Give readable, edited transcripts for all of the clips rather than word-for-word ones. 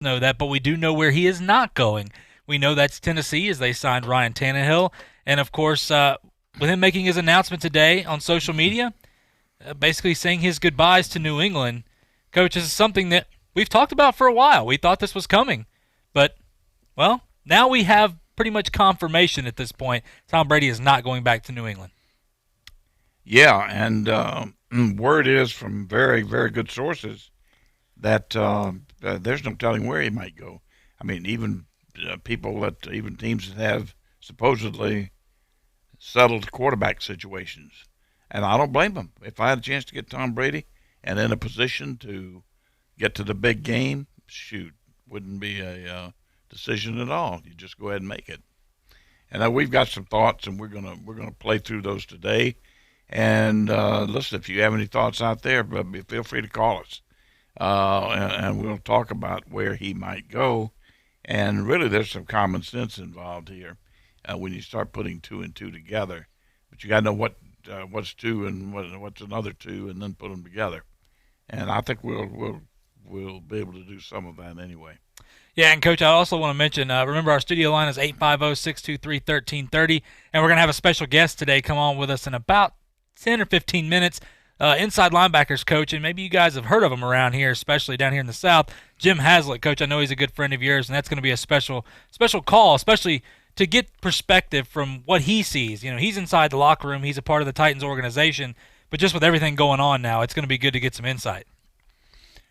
know that, but we do know where he is not going. We know that's Tennessee, as they signed Ryan Tannehill, and of course, with him making his announcement today on social media, basically saying his goodbyes to New England. Coach, this is something that we've talked about for a while. We thought this was coming, but well, now we have pretty much confirmation at this point. Tom Brady is not going back to New England. Yeah, and word is from very, very good sources that there's no telling where he might go. I mean, even even teams that have supposedly settled quarterback situations. And I don't blame them. If I had a chance to get Tom Brady and in a position to get to the big game, shoot, wouldn't be a decision at all. You just go ahead and make it. And we've got some thoughts, and we're gonna play through those today. And listen, if you have any thoughts out there, feel free to call us, and we'll talk about where he might go. And really, there's some common sense involved here when you start putting two and two together. But you got to know what's two and what's another two, and then put them together. And I think we'll be able to do some of that anyway. Yeah, and Coach, I also want to mention, remember our studio line is 850-623-1330, and we're going to have a special guest today come on with us in about 10 or 15 minutes. Inside linebackers coach, and maybe you guys have heard of him around here, especially down here in the South. Jim Haslett, Coach, I know he's a good friend of yours, and that's going to be a special call, especially to get perspective from what he sees. You know, he's inside the locker room, he's a part of the Titans organization, but just with everything going on now, it's going to be good to get some insight.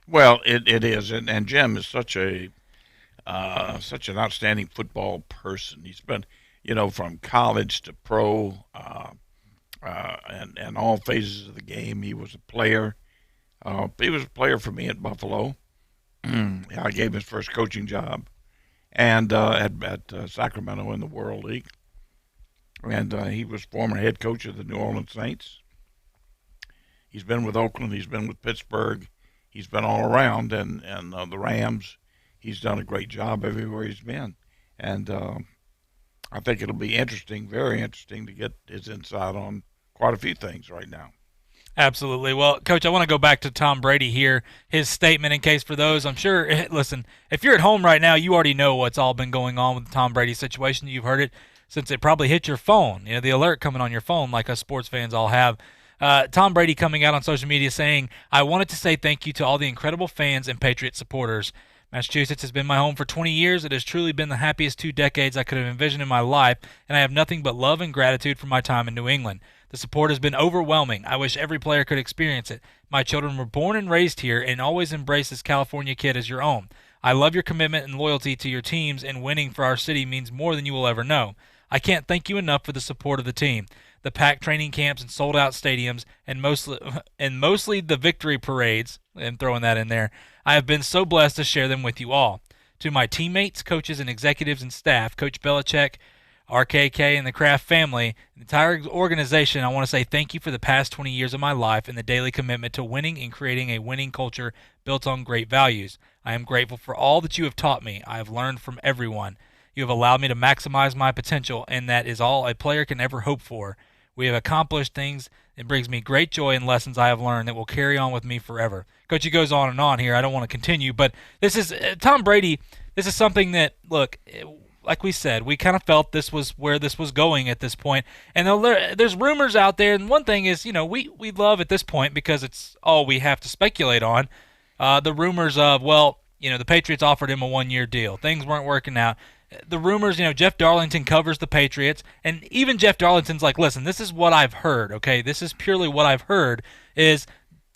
Well, it is, and Jim is such an outstanding football person. He's been, from college to pro, and all phases of the game. He was a player. He was a player for me at Buffalo. I gave him his first coaching job, and at Sacramento in the World League. And he was former head coach of the New Orleans Saints. He's been with Oakland. He's been with Pittsburgh. He's been all around, and the Rams. He's done a great job everywhere he's been, and I think it'll be interesting, very interesting, to get his insight on quite a few things right now. Absolutely. Well, Coach, I want to go back to Tom Brady here. His statement, in case for those, I'm sure, listen, if you're at home right now, you already know what's all been going on with the Tom Brady situation. You've heard it since it probably hit your phone, the alert coming on your phone like us sports fans all have. Tom Brady coming out on social media saying, "I wanted to say thank you to all the incredible fans and Patriot supporters. Massachusetts has been my home for 20 years. It has truly been the happiest 2 decades I could have envisioned in my life, and I have nothing but love and gratitude for my time in New England. The support has been overwhelming. I wish every player could experience it. My children were born and raised here and always embrace this California kid as your own. I love your commitment and loyalty to your teams, and winning for our city means more than you will ever know. I can't thank you enough for the support of the team, the packed training camps and sold-out stadiums, and mostly the victory parades, and throwing that in there. I have been so blessed to share them with you all. To my teammates, coaches, and executives and staff, Coach Belichick, RKK, and the Kraft family, the entire organization, I want to say thank you for the past 20 years of my life and the daily commitment to winning and creating a winning culture built on great values. I am grateful for all that you have taught me. I have learned from everyone. You have allowed me to maximize my potential, and that is all a player can ever hope for. We have accomplished things. It brings me great joy and lessons I have learned that will carry on with me forever." Coach, he goes on and on here. I don't want to continue, but this is Tom Brady. This is something that, look, like we said, we kind of felt this was where this was going at this point. And there's rumors out there, and one thing is, we love at this point, because it's all we have to speculate on, the rumors of, well, the Patriots offered him a 1-year deal. Things weren't working out. The rumors, Jeff Darlington covers the Patriots, and even Jeff Darlington's like, listen, this is what I've heard, okay? This is purely what I've heard, is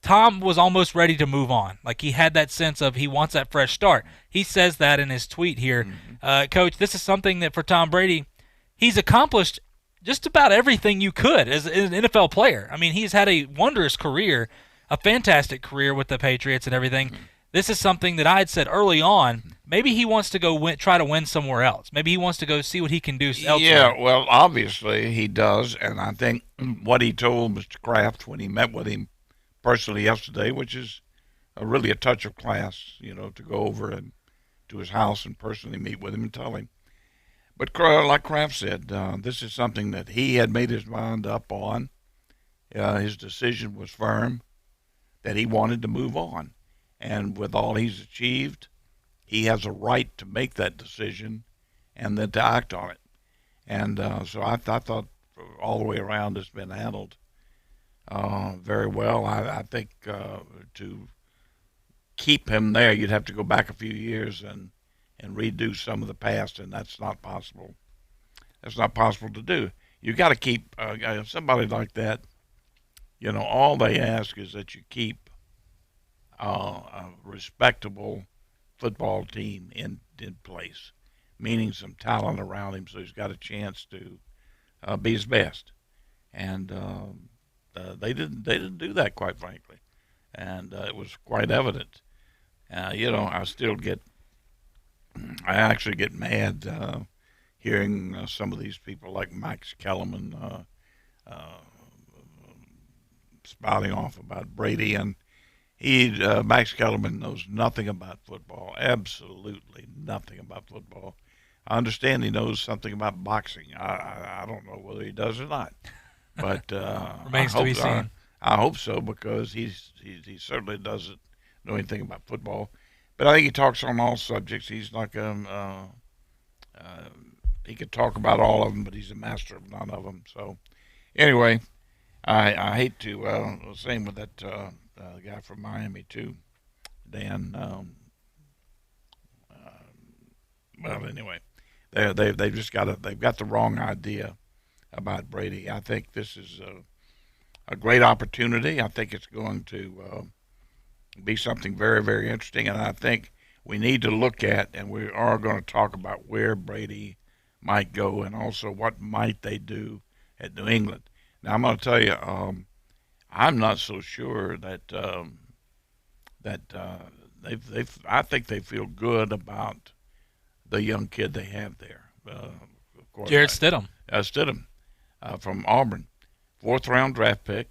Tom was almost ready to move on. Like, he had that sense of he wants that fresh start. He says that in his tweet here. Coach, this is something that for Tom Brady, he's accomplished just about everything you could as an NFL player. I mean, he's had a wondrous career, a fantastic career with the Patriots and everything. This is something that I had said early on. Maybe he wants to go try to win somewhere else. Maybe he wants to go see what he can do elsewhere. Yeah, well, obviously he does, and I think what he told Mr. Kraft when he met with him personally yesterday, which is really a touch of class, to go over and to his house and personally meet with him and tell him. But like Kraft said, this is something that he had made his mind up on. His decision was firm that he wanted to move on. And with all he's achieved, he has a right to make that decision and then to act on it. And so I thought all the way around it's been handled very well. I think to keep him there, you'd have to go back a few years and redo some of the past, and that's not possible. That's not possible to do. You got to keep somebody like that. All they ask is that you keep a respectable football team in place, meaning some talent around him, so he's got a chance to be his best. And they didn't do that, quite frankly, and it was quite evident. I actually get mad hearing some of these people like Max Kellerman uh, spouting off about Brady, and Max Kellerman knows nothing about football, absolutely nothing about football. I understand he knows something about boxing. I don't know whether he does or not, but Remains to be seen. I hope so, because he certainly doesn't know anything about football. But I think he talks on all subjects. He's like he could talk about all of them, but he's a master of none of them. So anyway, I hate to same with that guy from Miami too, Dan. Well, anyway, they've just they've got the wrong idea about Brady. I think this is a great opportunity. I think it's going to be something very, very interesting, and I think we need to look at, and we are going to talk about where Brady might go, and also what might they do at New England. Now, I'm going to tell you, I'm not so sure that I think they feel good about the young kid they have there. Jarrett Stidham. Stidham from Auburn, 4th-round draft pick.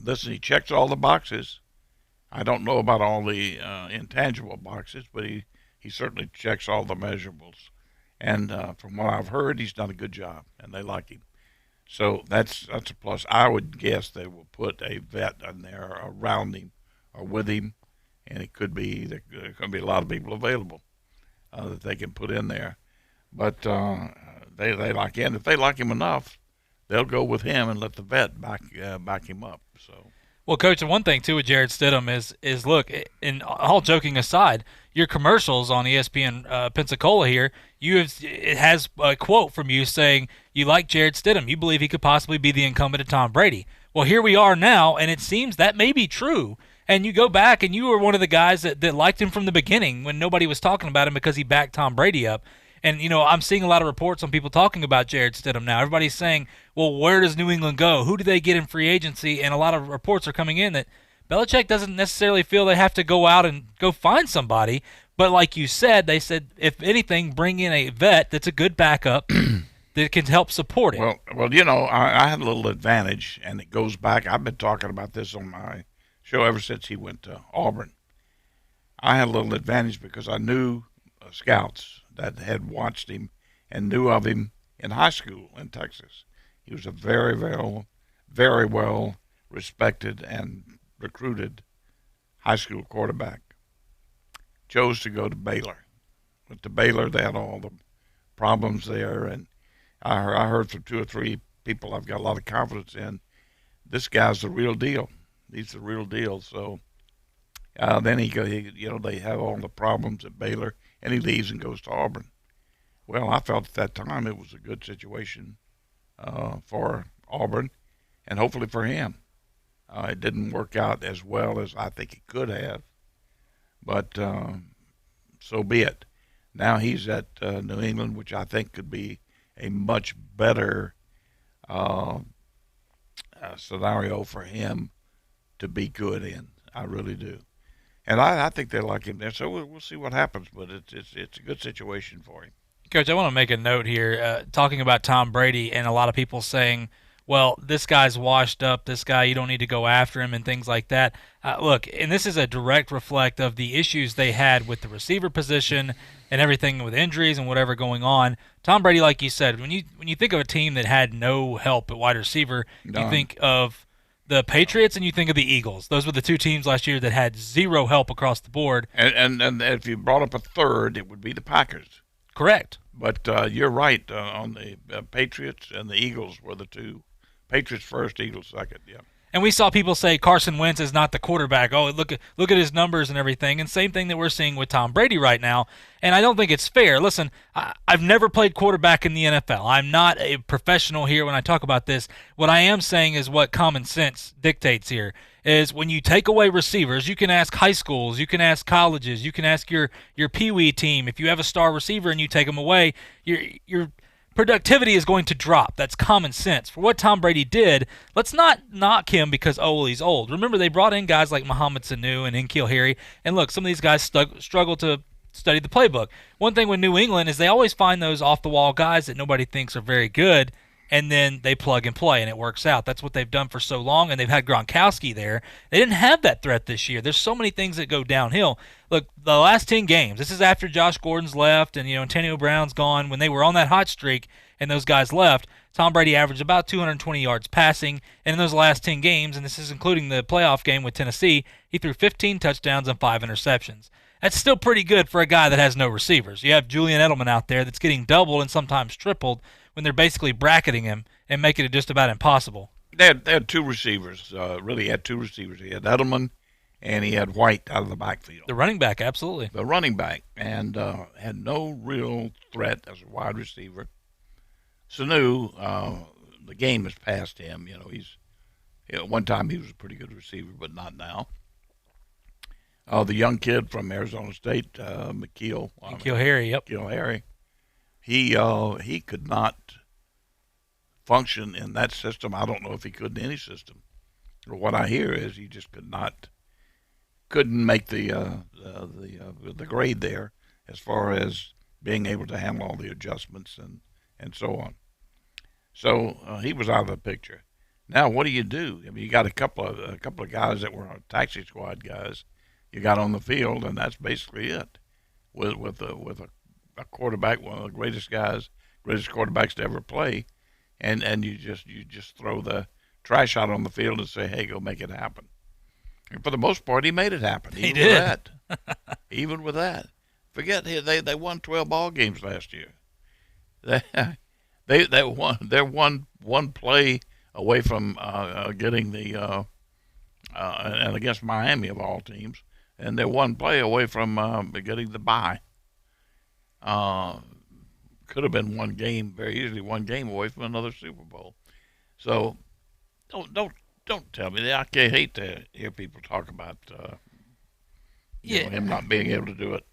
Listen, he checks all the boxes. I don't know about all the intangible boxes, but he certainly checks all the measurables. And from what I've heard, he's done a good job, and they like him. So that's a plus. I would guess they will put a vet in there around him or with him, and there could be a lot of people available that they can put in there. But they like him. If they like him enough, they'll go with him and let the vet back him up. So. Well, Coach, and one thing too with Jarrett Stidham is look, and all joking aside, your commercials on ESPN Pensacola here, it has a quote from you saying you like Jarrett Stidham, you believe he could possibly be the incumbent of Tom Brady. Well, here we are now, and it seems that may be true. And you go back, and you were one of the guys that liked him from the beginning when nobody was talking about him because he backed Tom Brady up. And, I'm seeing a lot of reports on people talking about Jarrett Stidham now. Everybody's saying, well, where does New England go? Who do they get in free agency? And a lot of reports are coming in that Belichick doesn't necessarily feel they have to go out and go find somebody. But like you said, they said, if anything, bring in a vet that's a good backup that can help support it. Well, I had a little advantage, and it goes back. I've been talking about this on my show ever since he went to Auburn. I had a little advantage because I knew scouts that had watched him and knew of him in high school in Texas. He was a very, very well respected and recruited high school quarterback. Chose to go to Baylor. Went to Baylor, they had all the problems there, and I heard from 2 or 3 people I've got a lot of confidence in. This guy's the real deal. He's the real deal. So then they have all the problems at Baylor, and he leaves and goes to Auburn. Well, I felt at that time it was a good situation for Auburn, and hopefully for him. It didn't work out as well as I think it could have, but so be it. Now he's at New England, which I think could be a much better scenario for him to be good in. I really do. And I think they like him there, so we'll see what happens. But it's a good situation for him. Coach, I want to make a note here, talking about Tom Brady and a lot of people saying, well, this guy's washed up, this guy, you don't need to go after him and things like that. Look, and this is a direct reflect of the issues they had with the receiver position and everything with injuries and whatever going on. Tom Brady, like you said, when you think of a team that had no help at wide receiver, you think of the Patriots and you think of the Eagles. Those were the two teams last year that had zero help across the board. And if you brought up a third, it would be the Packers. Correct. But you're right on the Patriots and the Eagles were the two. Patriots first, Eagles second. Yeah. And we saw people say Carson Wentz is not the quarterback. Oh, look at his numbers and everything. And same thing that we're seeing with Tom Brady right now. And I don't think it's fair. Listen, I've never played quarterback in the NFL. I'm not a professional here when I talk about this. What I am saying is what common sense dictates here is when you take away receivers, you can ask high schools, you can ask colleges, you can ask your Pee-wee team. If you have a star receiver and you take them away, you're productivity is going to drop. That's common sense. For what Tom Brady did, let's not knock him because, he's old. Remember, they brought in guys like Mohamed Sanu and N'Keal Harry, and look, some of these guys struggle to study the playbook. One thing with New England is they always find those off-the-wall guys that nobody thinks are very good, and then they plug and play, and it works out. That's what they've done for so long, and they've had Gronkowski there. They didn't have that threat this year. There's so many things that go downhill. Look, the last 10 games, this is after Josh Gordon's left and, Antonio Brown's gone. When they were on that hot streak and those guys left, Tom Brady averaged about 220 yards passing, and in those last 10 games, and this is including the playoff game with Tennessee, he threw 15 touchdowns and 5 interceptions. That's still pretty good for a guy that has no receivers. You have Julian Edelman out there that's getting doubled and sometimes tripled when they're basically bracketing him and making it just about impossible. They had two receivers. Really had two receivers. He had Edelman and he had White out of the backfield. The running back, absolutely. The running back, and had no real threat as a wide receiver. Sanu, the game has passed him. One time he was a pretty good receiver, but not now. The young kid from Arizona State, N'Keal Harry, yep. N'Keal Harry, he could not function in that system. I don't know if he could in any system. What I hear is he just couldn't make the grade there as far as being able to handle all the adjustments and so on. So he was out of the picture. Now what do? I mean, you got a couple of guys that were taxi squad guys. You got on the field, and that's basically it. With a quarterback, one of the greatest quarterbacks to ever play, and you just throw the trash out on the field and say, hey, go make it happen. And for the most part, he made it happen. He did. Even with that, forget they won 12 ball games last year. They won. They're one play away from getting the and against Miami of all teams, and they're one play away from getting the bye. Could have been one game, very easily one game away from another Super Bowl. So don't tell me that. I hate to hear people talk about him not being able to do it.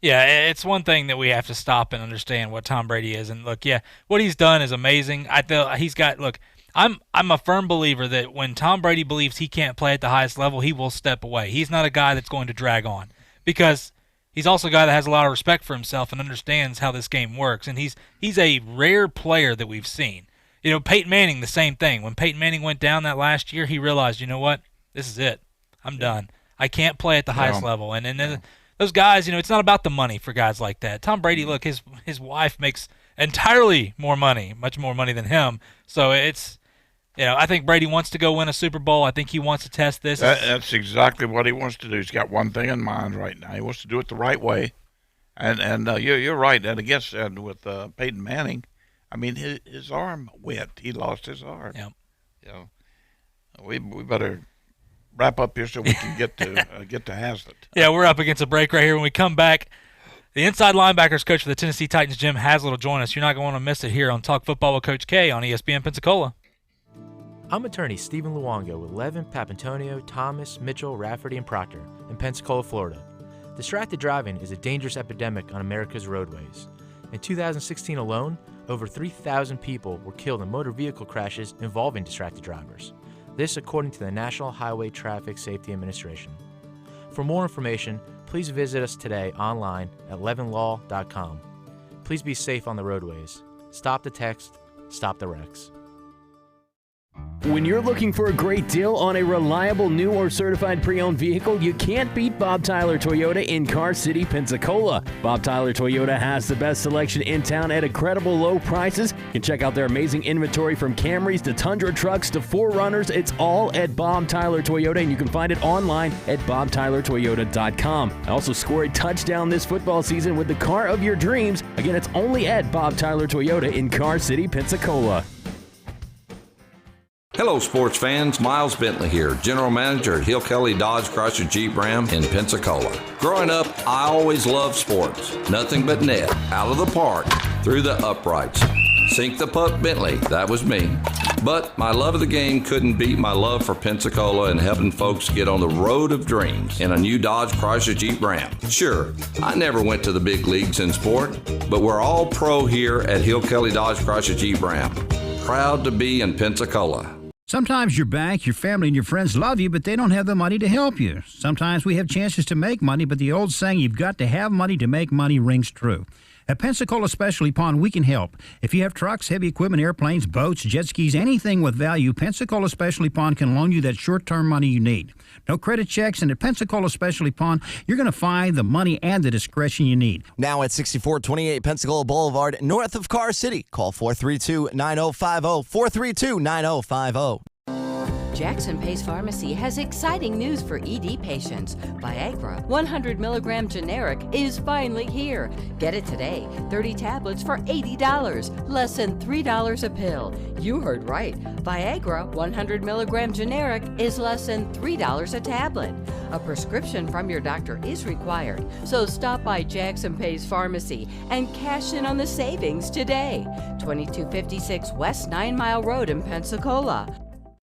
Yeah, it's one thing that we have to stop and understand what Tom Brady is. And look, what he's done is amazing. I feel he's got. Look, I'm a firm believer that when Tom Brady believes he can't play at the highest level, he will step away. He's not a guy that's going to drag on because he's also a guy that has a lot of respect for himself and understands how this game works. And he's a rare player that we've seen. Peyton Manning, the same thing. When Peyton Manning went down that last year, he realized, you know what? This is it. I'm done. I can't play at the highest level. And then those guys, it's not about the money for guys like that. Tom Brady, look, his wife makes entirely more money, much more money than him. So it's, I think Brady wants to go win a Super Bowl. I think he wants to test this. That's exactly what he wants to do. He's got one thing in mind right now. He wants to do it the right way. And you're right. And against with Peyton Manning, I mean, his arm went. He lost his arm. Yep. We better wrap up here so we can get to Hazlitt. Yeah, we're up against a break right here. When we come back, the inside linebackers coach for the Tennessee Titans, Jim Hazlitt, will join us. You're not going to want to miss it here on Talk Football with Coach K on ESPN Pensacola. I'm attorney Stephen Luongo with Levin, Papantonio, Thomas, Mitchell, Rafferty, and Proctor in Pensacola, Florida. Distracted driving is a dangerous epidemic on America's roadways. In 2016 alone, over 3,000 people were killed in motor vehicle crashes involving distracted drivers. This according to the National Highway Traffic Safety Administration. For more information, please visit us today online at levinlaw.com. Please be safe on the roadways. Stop the text, stop the wrecks. When you're looking for a great deal on a reliable new or certified pre-owned vehicle, you can't beat Bob Tyler Toyota in Car City, Pensacola. Bob Tyler Toyota has the best selection in town at incredible low prices. You can check out their amazing inventory from Camrys to Tundra trucks to 4Runners. It's all at Bob Tyler Toyota, and you can find it online at bobtylertoyota.com. Also score a touchdown this football season with the car of your dreams. Again, it's only at Bob Tyler Toyota in Car City, Pensacola. Hello, sports fans. Miles Bentley here, General Manager at Hill Kelly Dodge Chrysler Jeep Ram in Pensacola. Growing up, I always loved sports. Nothing but net, out of the park, through the uprights. Sink the puck Bentley, that was me. But my love of the game couldn't beat my love for Pensacola and helping folks get on the road of dreams in a new Dodge Chrysler Jeep Ram. Sure, I never went to the big leagues in sport, but we're all pro here at Hill Kelly Dodge Chrysler Jeep Ram. Proud to be in Pensacola. Sometimes your bank, your family, and your friends love you, but they don't have the money to help you. Sometimes we have chances to make money, but the old saying, you've got to have money to make money, rings true. At Pensacola Specialty Pond, we can help. If you have trucks, heavy equipment, airplanes, boats, jet skis, anything with value, Pensacola Specialty Pond can loan you that short-term money you need. No credit checks, and at Pensacola Specialty Pond, you're going to find the money and the discretion you need. Now at 6428 Pensacola Boulevard, north of Car City. Call 432-9050, 432-9050. Jackson Pace Pharmacy has exciting news for ED patients. Viagra 100 milligram generic is finally here. Get it today. 30 tablets for $80, less than $3 a pill. You heard right. Viagra 100 milligram generic is less than $3 a tablet. A prescription from your doctor is required, so stop by Jackson Pace Pharmacy and cash in on the savings today. 2256 West 9 Mile Road in Pensacola.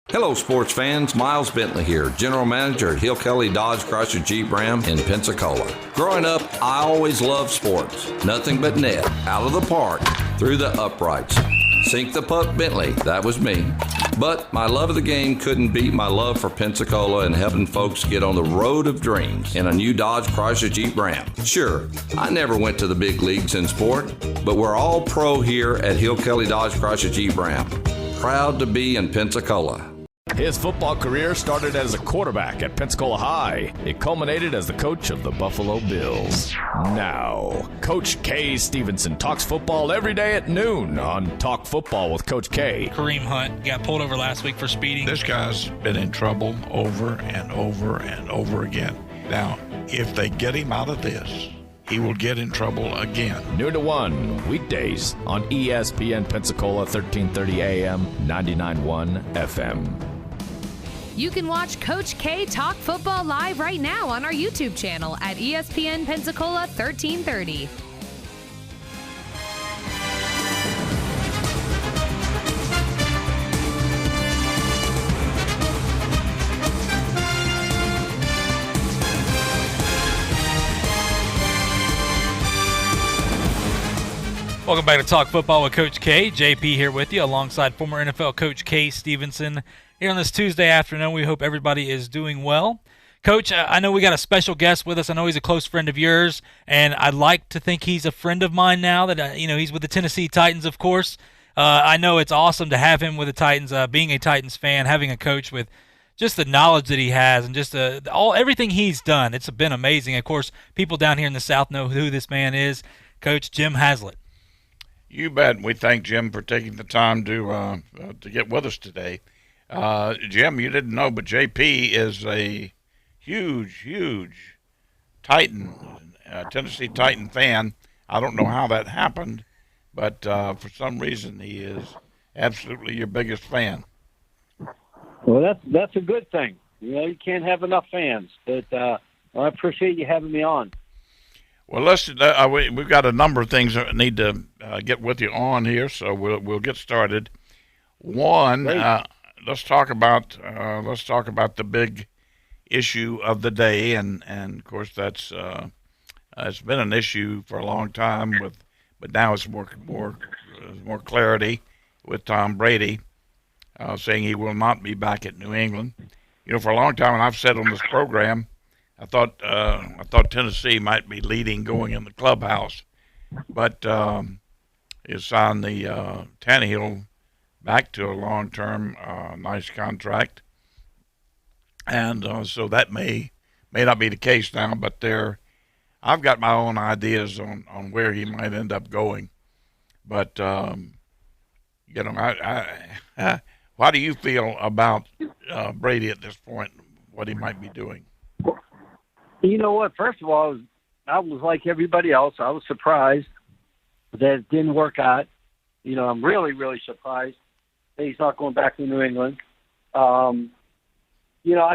Hello, sports fans. Miles Bentley here, General Manager at Hill Kelly Dodge Chrysler Jeep Ram in Pensacola. Growing up, I always loved sports. Nothing but net, out of the park, through the uprights. Sink the puck Bentley, that was me. But my love of the game couldn't beat my love for Pensacola and helping folks get on the road of dreams in a new Dodge Chrysler Jeep Ram. Sure, I never went to the big leagues in sport, but we're all pro here at Hill Kelly Dodge Chrysler Jeep Ram. Proud to be in Pensacola. His football career started as a quarterback at Pensacola High. It culminated as the coach of the Buffalo Bills. Now, Coach K. Stevenson talks football every day at noon on Talk Football with Coach K. Kareem Hunt got pulled over last week for speeding. This guy's been in trouble over and over and over again. Now, if they get him out of this, he will get in trouble again. Noon to 1, weekdays on ESPN Pensacola 1330 AM, 99.1 FM. You can watch Coach K talk football live right now on our YouTube channel at ESPN Pensacola 1330. Welcome back to Talk Football with Coach K. JP here with you alongside former NFL coach K. Stevenson. Here on this Tuesday afternoon, we hope everybody is doing well. Coach, I know we got a special guest with us. I know he's a close friend of yours, and I'd like to think he's a friend of mine now that, he's with the Tennessee Titans, of course. I know it's awesome to have him with the Titans, being a Titans fan, having a coach with just the knowledge that he has and just everything he's done. It's been amazing. Of course, people down here in the South know who this man is, Coach Jim Haslett. You bet. We thank Jim for taking the time to get with us today. Jim, you didn't know, but JP is a huge Titan, Tennessee Titan fan. I don't know how that happened, but for some reason he is absolutely your biggest fan. Well, that's a good thing. You can't have enough fans, but I appreciate you having me on. Well, we've got a number of things that need to get with you on here, so we'll get started. One, let's talk about the big issue of the day, and of course that's it's been an issue for a long time but now it's more clarity with Tom Brady saying he will not be back at New England. For a long time, and I've said on this program, I thought Tennessee might be leading going in the clubhouse, but he signed the Tannehill back to a long-term, nice contract. And so that may not be the case now, but I've got my own ideas on where he might end up going. But how do you feel about Brady at this point? What he might be doing? You know what? First of all, I was like everybody else. I was surprised that it didn't work out. I'm really, really surprised that he's not going back to New England. I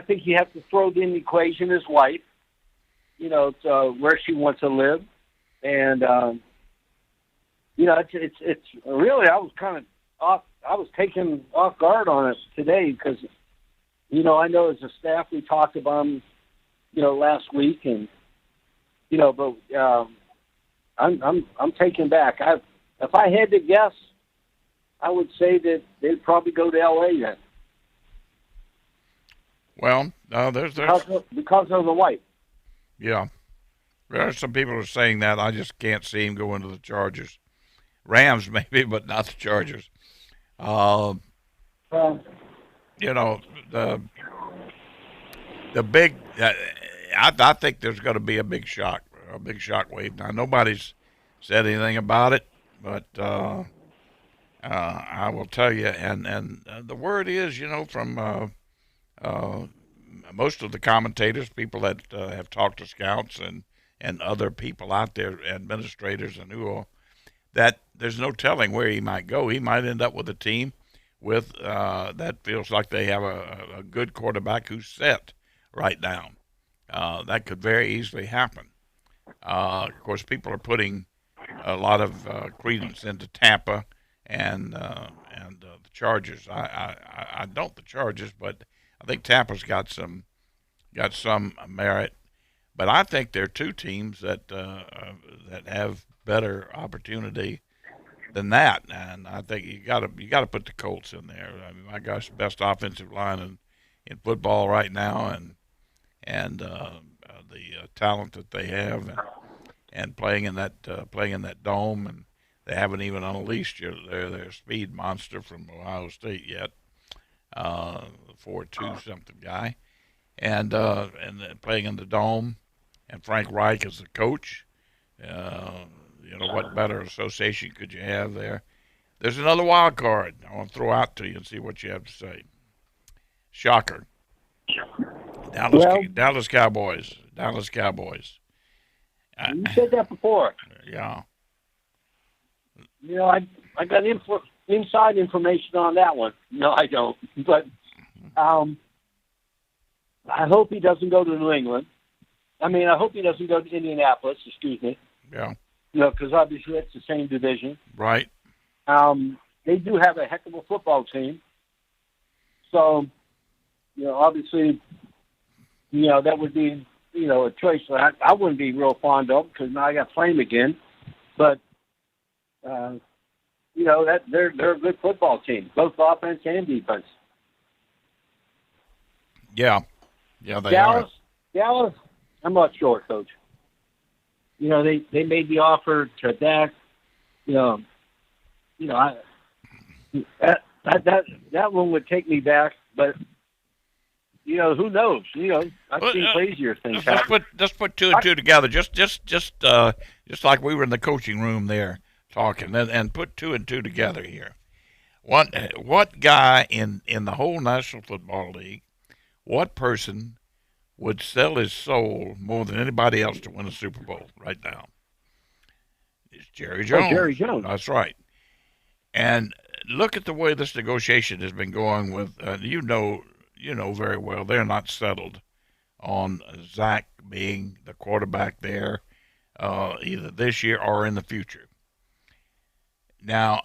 think you have to throw in the equation his wife, where she wants to live. And, it's really, I was kind of off. I was taken off guard on it today because, I know as a staff we talked about him, last week, and but I'm taken back. If I had to guess, I would say that they'd probably go to L.A. then. Well, there's because of the wife. Yeah, there are some people who are saying that. I just can't see him going to the Chargers, Rams maybe, but not the Chargers. The big. I think there's going to be a big shock wave. Now nobody's said anything about it, but I will tell you. And the word is, from most of the commentators, people that have talked to scouts and other people out there, administrators and who all, that there's no telling where he might go. He might end up with a team with that feels like they have a good quarterback who's set right now. That could very easily happen. Of course, people are putting a lot of credence into Tampa and the Chargers. I don't the Chargers, but I think Tampa's got some merit. But I think there are two teams that have better opportunity than that, and I think you got to put the Colts in there. I mean, my gosh, best offensive line in football right now, and the talent that they have, and playing in that dome, and they haven't even unleashed their speed monster from Ohio State yet, 4.2 something guy, and playing in the dome, and Frank Reich as the coach. What better association could you have there? There's another wild card I want to throw out to you and see what you have to say. Shocker. Dallas Cowboys. You said that before. Yeah. I got inside information on that one. No, I don't. But I hope he doesn't go to New England. I mean, I hope he doesn't go to Indianapolis. Excuse me. Yeah. Because obviously it's the same division. Right. They do have a heck of a football team. So, obviously, that would be, a choice that I wouldn't be real fond of because now I got Flame again. But, that they're a good football team, both offense and defense. Yeah. Yeah, they are. Dallas, I'm not sure, Coach. They made the offer to Dak. That one would take me back, but who knows? I've seen crazier things happen. Let's put two and two together. Just like we were in the coaching room there talking, and put two and two together here. What guy in the whole National Football League, what person would sell his soul more than anybody else to win a Super Bowl right now? It's Jerry Jones. Oh, Jerry Jones. That's right. And look at the way this negotiation has been going with, you know very well, they're not settled on Zach being the quarterback there either this year or in the future. Now,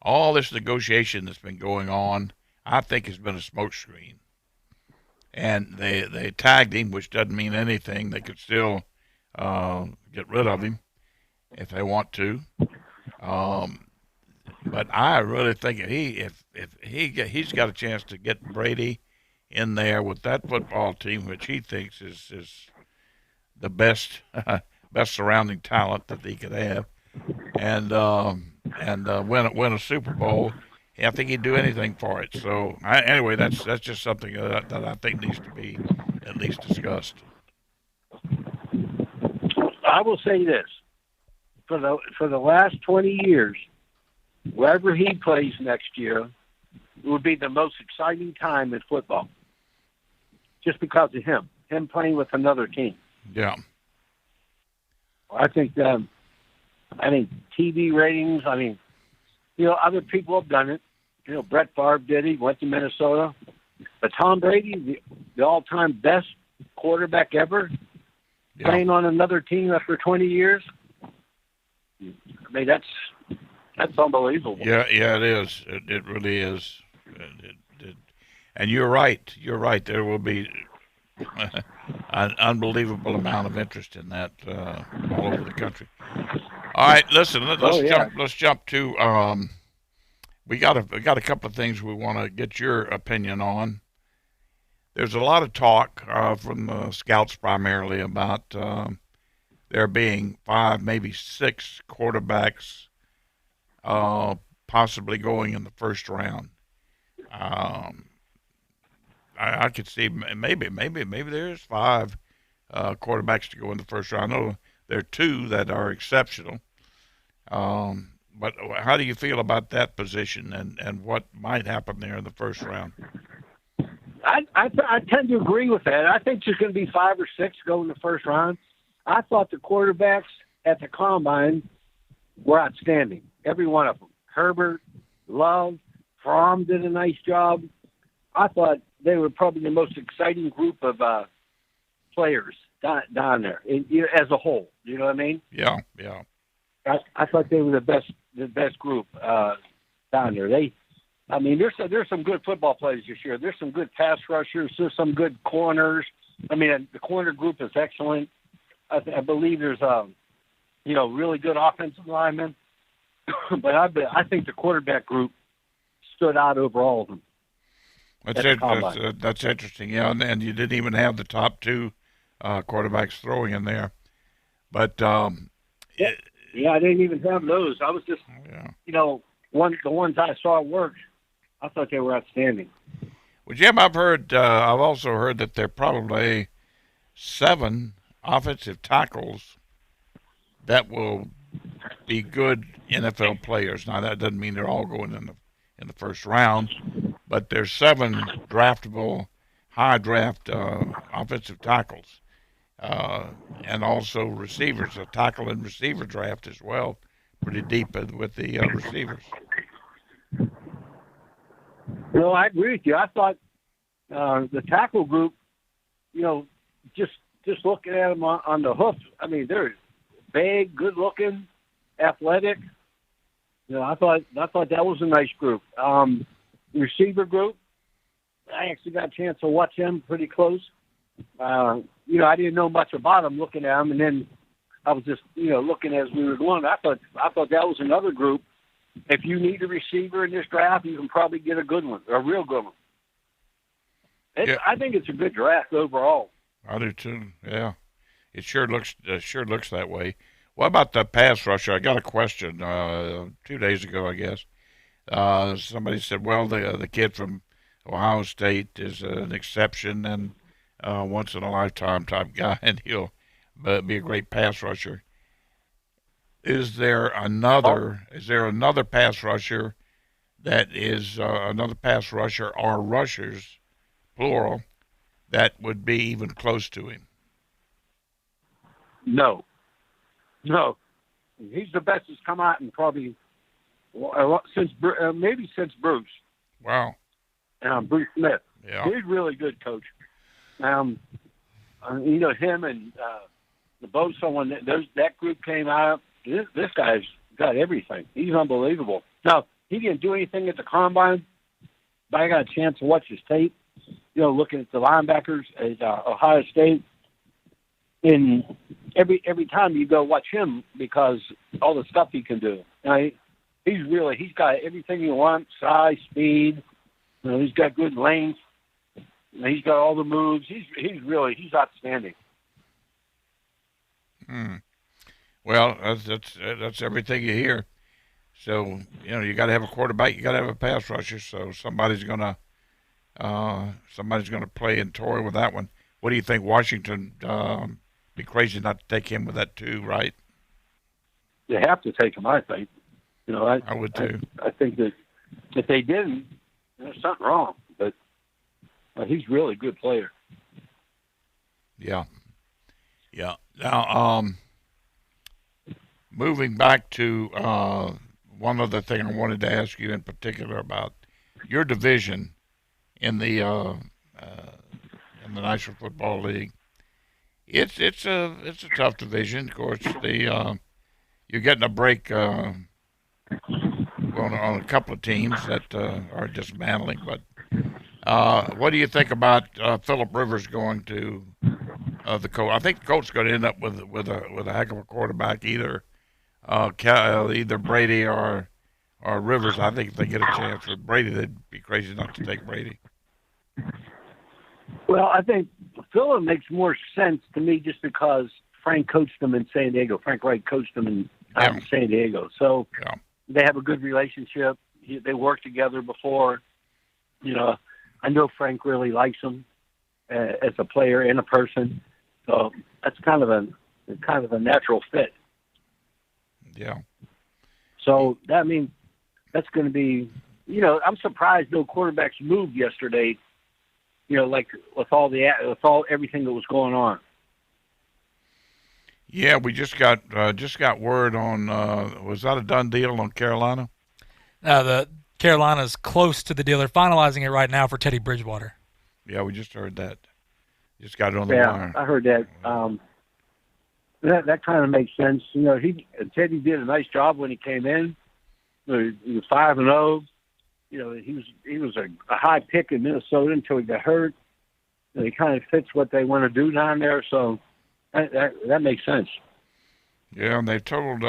all this negotiation that's been going on, I think has been a smokescreen. And they tagged him, which doesn't mean anything. They could still get rid of him if they want to. But I really think if he's got a chance to get Brady in there with that football team, which he thinks is the best surrounding talent that he could have, and and win a Super Bowl, I think he'd do anything for it. So anyway, that's just something that I think needs to be at least discussed. I will say this: for the last 20 years, wherever he plays next year, it would be the most exciting time in football, just because of him playing with another team. Yeah. I think TV ratings. I mean, other people have done it. Brett Favre did it. He went to Minnesota. But Tom Brady, the all-time best quarterback ever, playing on another team after 20 years. I mean, that's unbelievable. Yeah, it is. It really is. And you're right. You're right. There will be an unbelievable amount of interest in that all over the country. All right, listen. Let's jump to. We got a couple of things we want to get your opinion on. There's a lot of talk from the scouts primarily about there being 5, maybe 6 quarterbacks possibly going in the first round. I could see maybe there's 5 quarterbacks to go in the first round. I know there are 2 that are exceptional. But how do you feel about that position and what might happen there in the first round? I tend to agree with that. I think there's going to be 5 or 6 go in the first round. I thought the quarterbacks at the Combine were outstanding, every one of them. Herbert, Love, Fromm did a nice job. I thought they were probably the most exciting group of players down there as a whole. You know what I mean? Yeah. I thought they were the best group down there. There's some good football players this year. There's some good pass rushers. There's some good corners. I mean, the corner group is excellent. I believe there's really good offensive linemen. But I think the quarterback group stood out over all of them. That's interesting. Yeah, and you didn't even have the top 2 quarterbacks throwing in there. But yeah, I didn't even have those. I was just, the ones I saw work, I thought they were outstanding. Well, Jim, I've also heard that there are probably 7 offensive tackles that will be good NFL players. Now, that doesn't mean they're all going in the first round, but there's 7 draftable, high draft offensive tackles. And also receivers, a tackle and receiver draft as well, pretty deep with the receivers. I agree with you. I thought the tackle group, just looking at them on the hoof, I mean, they're big, good-looking, athletic. I thought that was a nice group. The receiver group, I actually got a chance to watch them pretty close. I didn't know much about them looking at them, and then I was just, looking as we were going. I thought that was another group. If you need a receiver in this draft, you can probably get a good one, a real good one. I think it's a good draft overall. I do too. Yeah, it sure looks that way. What about the pass rusher? I got a question 2 days ago, I guess. Somebody said, well, the kid from Ohio State is an exception and once in a lifetime type guy, and he'll be a great pass rusher. Is there another pass rusher that is another pass rusher or rushers, plural, that would be even close to him? No. He's the best that's come out in probably since Bruce. Wow. Bruce Smith. Yeah. He's really good, Coach. Him and the Bosa one, that group came out. This guy's got everything. He's unbelievable. Now, he didn't do anything at the Combine, but I got a chance to watch his tape, looking at the linebackers at Ohio State. And every time you go watch him because all the stuff he can do. Now, he's got everything you want, size, speed. He's got good length. He's got all the moves. He's outstanding. Well, that's everything you hear. So, you got to have a quarterback, you got to have a pass rusher. So somebody's gonna play and toy with that one. What do you think? Washington be crazy not to take him with that too, right? They have to take him, I think. I would too. I think that if they didn't, there's something wrong. But he's a really good player. Yeah. Now, moving back to one other thing I wanted to ask you in particular about your division in the National Football League. It's a tough division. Of course, you're getting a break on a couple of teams that are dismantling. But what do you think about Phillip Rivers going to the Colts? I think the Colts going to end up with a heck of a quarterback, either Brady or Rivers. I think if they get a chance with Brady, they'd be crazy not to take Brady. Well, I think Phillip makes more sense to me just because Frank coached them in San Diego. Frank Wright coached them in San Diego. So they have a good relationship. They worked together before. I know Frank really likes him as a player and a person. So that's kind of a natural fit. Yeah. So that means that's going to be, I'm surprised no quarterbacks moved yesterday. Like with everything that was going on. Yeah, we just got word on. Was that a done deal on Carolina? The Carolina's close to the deal. They're finalizing it right now for Teddy Bridgewater. Yeah, we just heard that. Just got it on the wire. I heard that. That kind of makes sense. Teddy did a nice job when he came in. He was 5-0. He was a high pick in Minnesota until he got hurt. And he kind of fits what they want to do down there, so that makes sense. Yeah, and they've told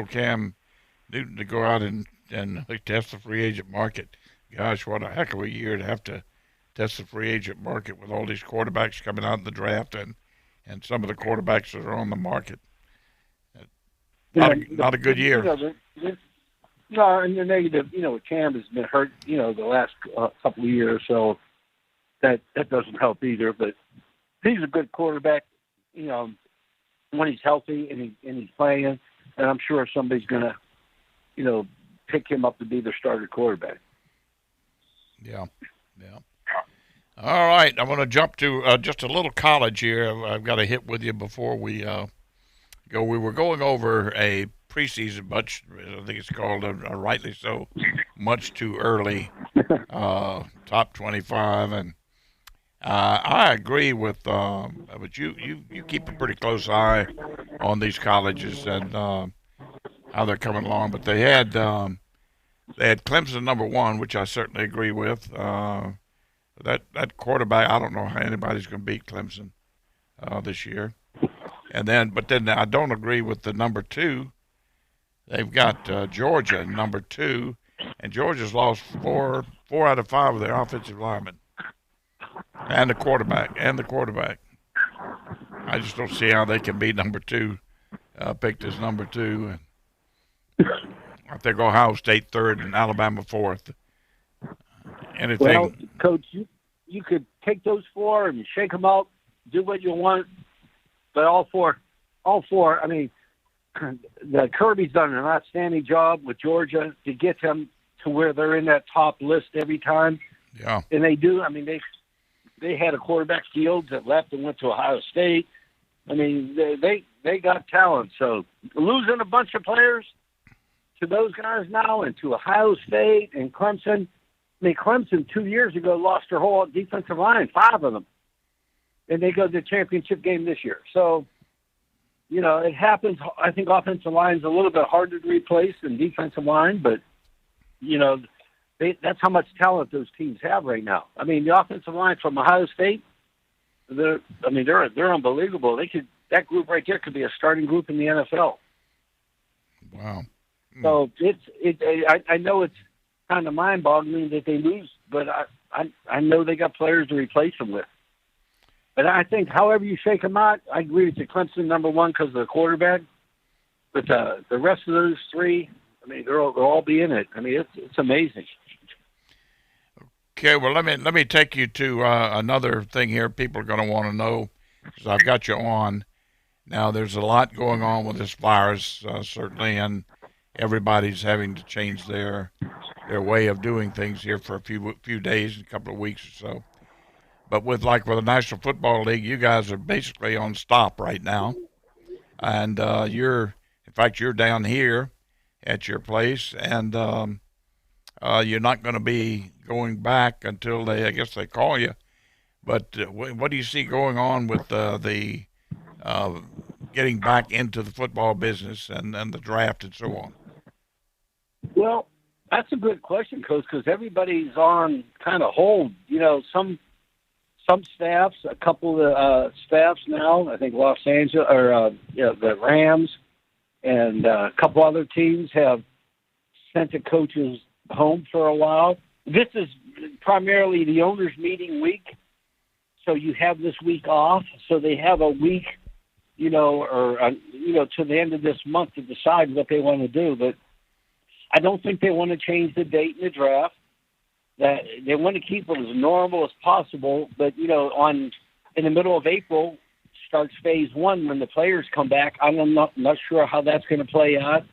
Cam Newton to go out and test the free agent market. Gosh, what a heck of a year to have to test the free agent market with all these quarterbacks coming out in the draft and some of the quarterbacks that are on the market. Not a good year. No, and the negative, Cam has been hurt, the last couple of years, so that doesn't help either. But he's a good quarterback, when he's healthy and he's playing, and I'm sure somebody's going to, pick him up to be their starter quarterback. Yeah. All right, I'm going to jump to just a little college here. I've got to hit with you before we go. We were going over a preseason, much I think it's called, rightly so, much too early, top 25, and I agree with. But you keep a pretty close eye on these colleges and how they're coming along. But they had Clemson number 1, which I certainly agree with. That quarterback, I don't know how anybody's going to beat Clemson this year. But then I don't agree with the number 2. They've got Georgia number 2, and Georgia's lost four out of 5 of their offensive linemen, and the quarterback. I just don't see how they can be number 2, picked as number 2. I think Ohio State 3rd and Alabama 4th. Anything? Well, Coach, you could take those 4 and shake them out, do what you want, but all four. I mean, the Kirby's done an outstanding job with Georgia to get them to where they're in that top list every time. Yeah, and they do. I mean, they had a quarterback Fields that left and went to Ohio State. I mean, they got talent. So losing a bunch of players to those guys now and to Ohio State and Clemson. I mean, Clemson 2 years ago lost their whole defensive line, 5 of them, and they go to the championship game this year. So, it happens. I think offensive line is a little bit harder to replace than defensive line, but, that's how much talent those teams have right now. I mean, the offensive line from Ohio State, they're unbelievable. That group right there could be a starting group in the NFL. Wow. So I know it's kind of mind-boggling that they lose, but I know they got players to replace them with. But I think however you shake them out, I agree with you. Clemson number 1 because of the quarterback. But the rest of those three, I mean, they'll all be in it. I mean, it's amazing. Okay, well, let me take you to another thing here. People are going to want to know because I've got you on. Now, there's a lot going on with this virus, certainly, and everybody's having to change their way of doing things here for a few days, a couple of weeks or so. But with the National Football League, you guys are basically on stop right now, and you're down here at your place, and you're not going to be going back until I guess they call you. But what do you see going on with the getting back into the football business and the draft and so on? Well, that's a good question, Coach, because everybody's on kind of hold. You know, some staffs, a couple of staffs now, I think Los Angeles or the Rams and a couple other teams have sent the coaches home for a while. This is primarily the owners' meeting week, so you have this week off. So they have a week, to the end of this month to decide what they want to do. But I don't think they want to change the date in the draft. That they want to keep it as normal as possible. But in the middle of April starts phase one when the players come back. I'm not sure how that's going to play out.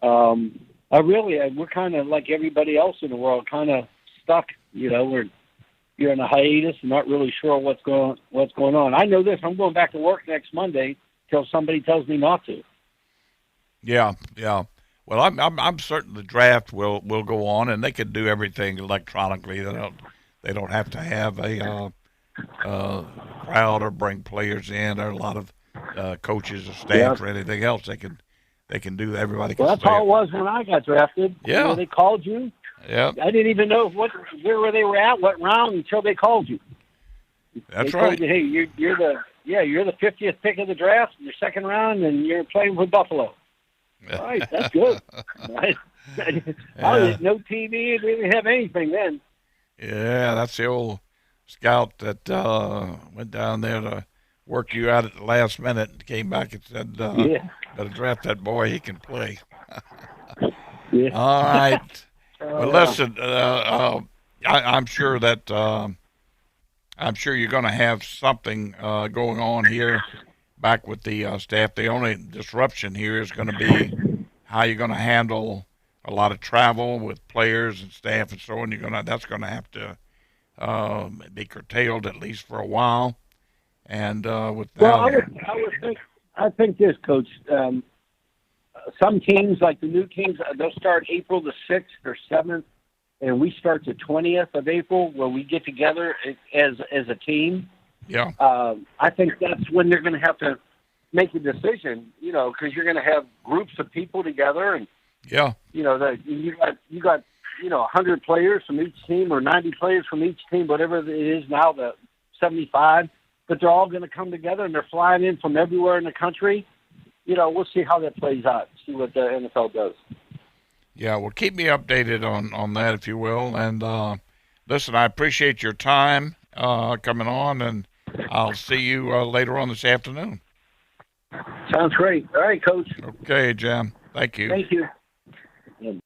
We're kind of like everybody else in the world, kind of stuck. You're in a hiatus and not really sure what's going on. I know this: I'm going back to work next Monday till somebody tells me not to. Yeah. Well, I'm certain the draft will go on, and they could do everything electronically. They don't have to have a crowd or bring players in or a lot of coaches or staff or anything else. They can do. Everybody can. Well, that's how it was when I got drafted. Yeah, they called you. Yeah, I didn't even know where they were at, what round until they called you. That's they right. Told you, hey, you're the 50th pick of the draft, your second round, and you're playing with Buffalo. All right, that's good. I didn't know TV, didn't have anything then. Yeah, that's the old scout that went down there to work you out at the last minute and came back and said, better draft that boy, he can play. Yeah. All right. Well, listen, I'm sure that you're going to have something going on here back with the staff. The only disruption here is going to be how you're going to handle a lot of travel with players and staff and so on. That's going to have to be curtailed at least for a while. And with that, I think this, Coach. Some teams, like the new teams, they'll start April the 6th or 7th, and we start the 20th of April, where we get together as a team. Yeah. I think that's when they're going to have to make a decision, because you're going to have groups of people together, and yeah, you got 100 players from each team or 90 players from each team, whatever it is now, the 75. But they're all going to come together, and they're flying in from everywhere in the country. We'll see how that plays out. See what the NFL does. Yeah, well, keep me updated on that, if you will. And listen, I appreciate your time coming on, and I'll see you later on this afternoon. Sounds great. All right, Coach. Okay, Jim. Thank you. Thank you. And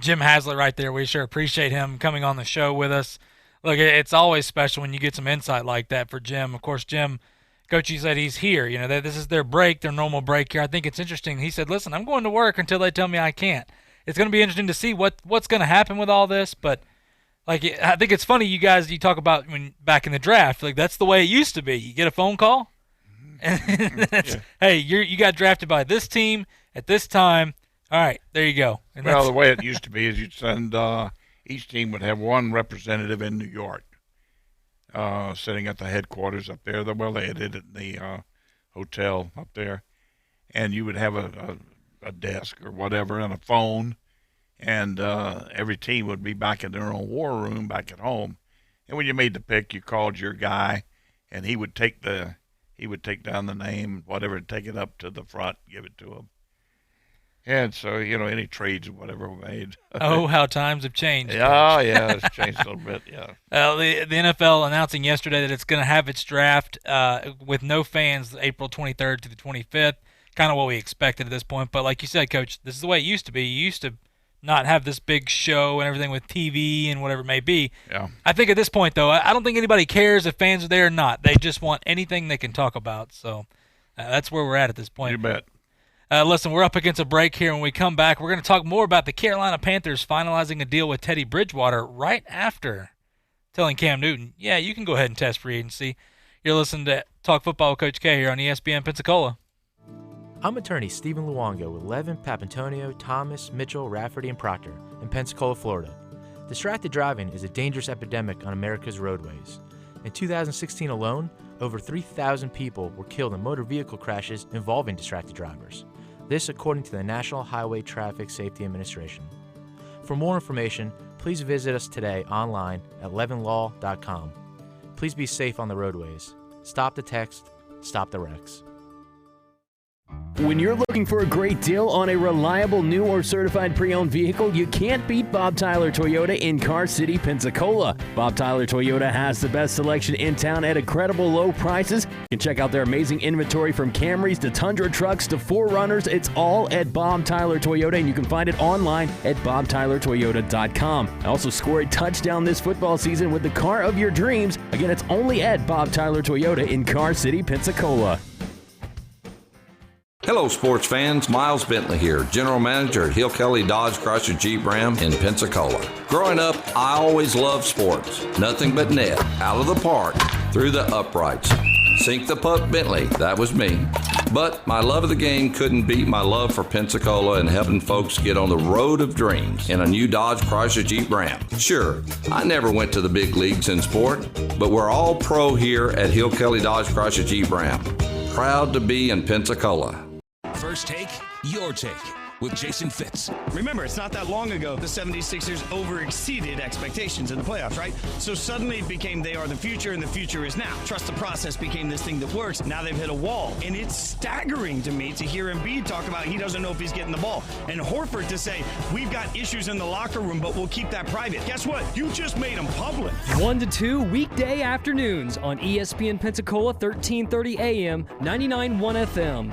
Jim Haslett right there. We sure appreciate him coming on the show with us. Look, it's always special when you get some insight like that for Jim. Of course, Jim, Coach, he said he's here. This is their break, their normal break here. I think it's interesting. He said, listen, I'm going to work until they tell me I can't. It's going to be interesting to see what's going to happen with all this. But, I think it's funny, you talk about when back in the draft. That's the way it used to be. You get a phone call, and hey, you got drafted by this team at this time. All right, there you go. And well, the way it used to be is you'd send each team would have one representative in New York. Sitting at the headquarters up there. They had it in the hotel up there. And you would have a desk or whatever and a phone. And every team would be back in their own war room back at home. And when you made the pick, you called your guy, and he would take down the name, whatever, take it up to the front, give it to him. And so, any trades or whatever were made. Oh, how times have changed. Yeah, it's changed a little bit, yeah. The NFL announcing yesterday that it's going to have its draft with no fans April 23rd to the 25th. kind of what we expected at this point. But like you said, Coach, this is the way it used to be. You used to not have this big show and everything with TV and whatever it may be. Yeah. I think at this point, though, I don't think anybody cares if fans are there or not. They just want anything they can talk about. So that's where we're at this point. You bet. Listen, we're up against a break here. When we come back, we're going to talk more about the Carolina Panthers finalizing a deal with Teddy Bridgewater right after telling Cam Newton, yeah, you can go ahead and test free agency. You're listening to Talk Football with Coach K here on ESPN Pensacola. I'm attorney Stephen Luongo with Levin, Papantonio, Thomas, Mitchell, Rafferty, and Proctor in Pensacola, Florida. Distracted driving is a dangerous epidemic on America's roadways. In 2016 alone, over 3,000 people were killed in motor vehicle crashes involving distracted drivers. This according to the National Highway Traffic Safety Administration. For more information, please visit us today online at levinlaw.com. Please be safe on the roadways. Stop the text, stop the wrecks. When you're looking for a great deal on a reliable new or certified pre-owned vehicle, you can't beat Bob Tyler Toyota in Car City, Pensacola. Bob Tyler Toyota has the best selection in town at incredible low prices. You can check out their amazing inventory from Camrys to Tundra trucks to 4Runners. It's all at Bob Tyler Toyota, and you can find it online at bobtylertoyota.com. Also score a touchdown this football season with the car of your dreams. Again, it's only at Bob Tyler Toyota in Car City, Pensacola. Hello, sports fans. Miles Bentley here, General Manager at Hill Kelly Dodge Chrysler Jeep Ram in Pensacola. Growing up, I always loved sports. Nothing but net, out of the park, through the uprights. Sink the puck, Bentley. That was me. But my love of the game couldn't beat my love for Pensacola and helping folks get on the road of dreams in a new Dodge Chrysler Jeep Ram. Sure, I never went to the big leagues in sport, but we're all pro here at Hill Kelly Dodge Chrysler Jeep Ram. Proud to be in Pensacola. First Take, Your Take, with Jason Fitz. Remember, it's not that long ago the 76ers over-exceeded expectations in the playoffs, right? So suddenly it became they are the future, and the future is now. Trust the process became this thing that works. Now they've hit a wall. And it's staggering to me to hear Embiid talk about he doesn't know if he's getting the ball. And Horford to say, we've got issues in the locker room, but we'll keep that private. Guess what? You just made them public. 1 to 2 weekday afternoons on ESPN Pensacola, 1330 AM, 99.1 FM.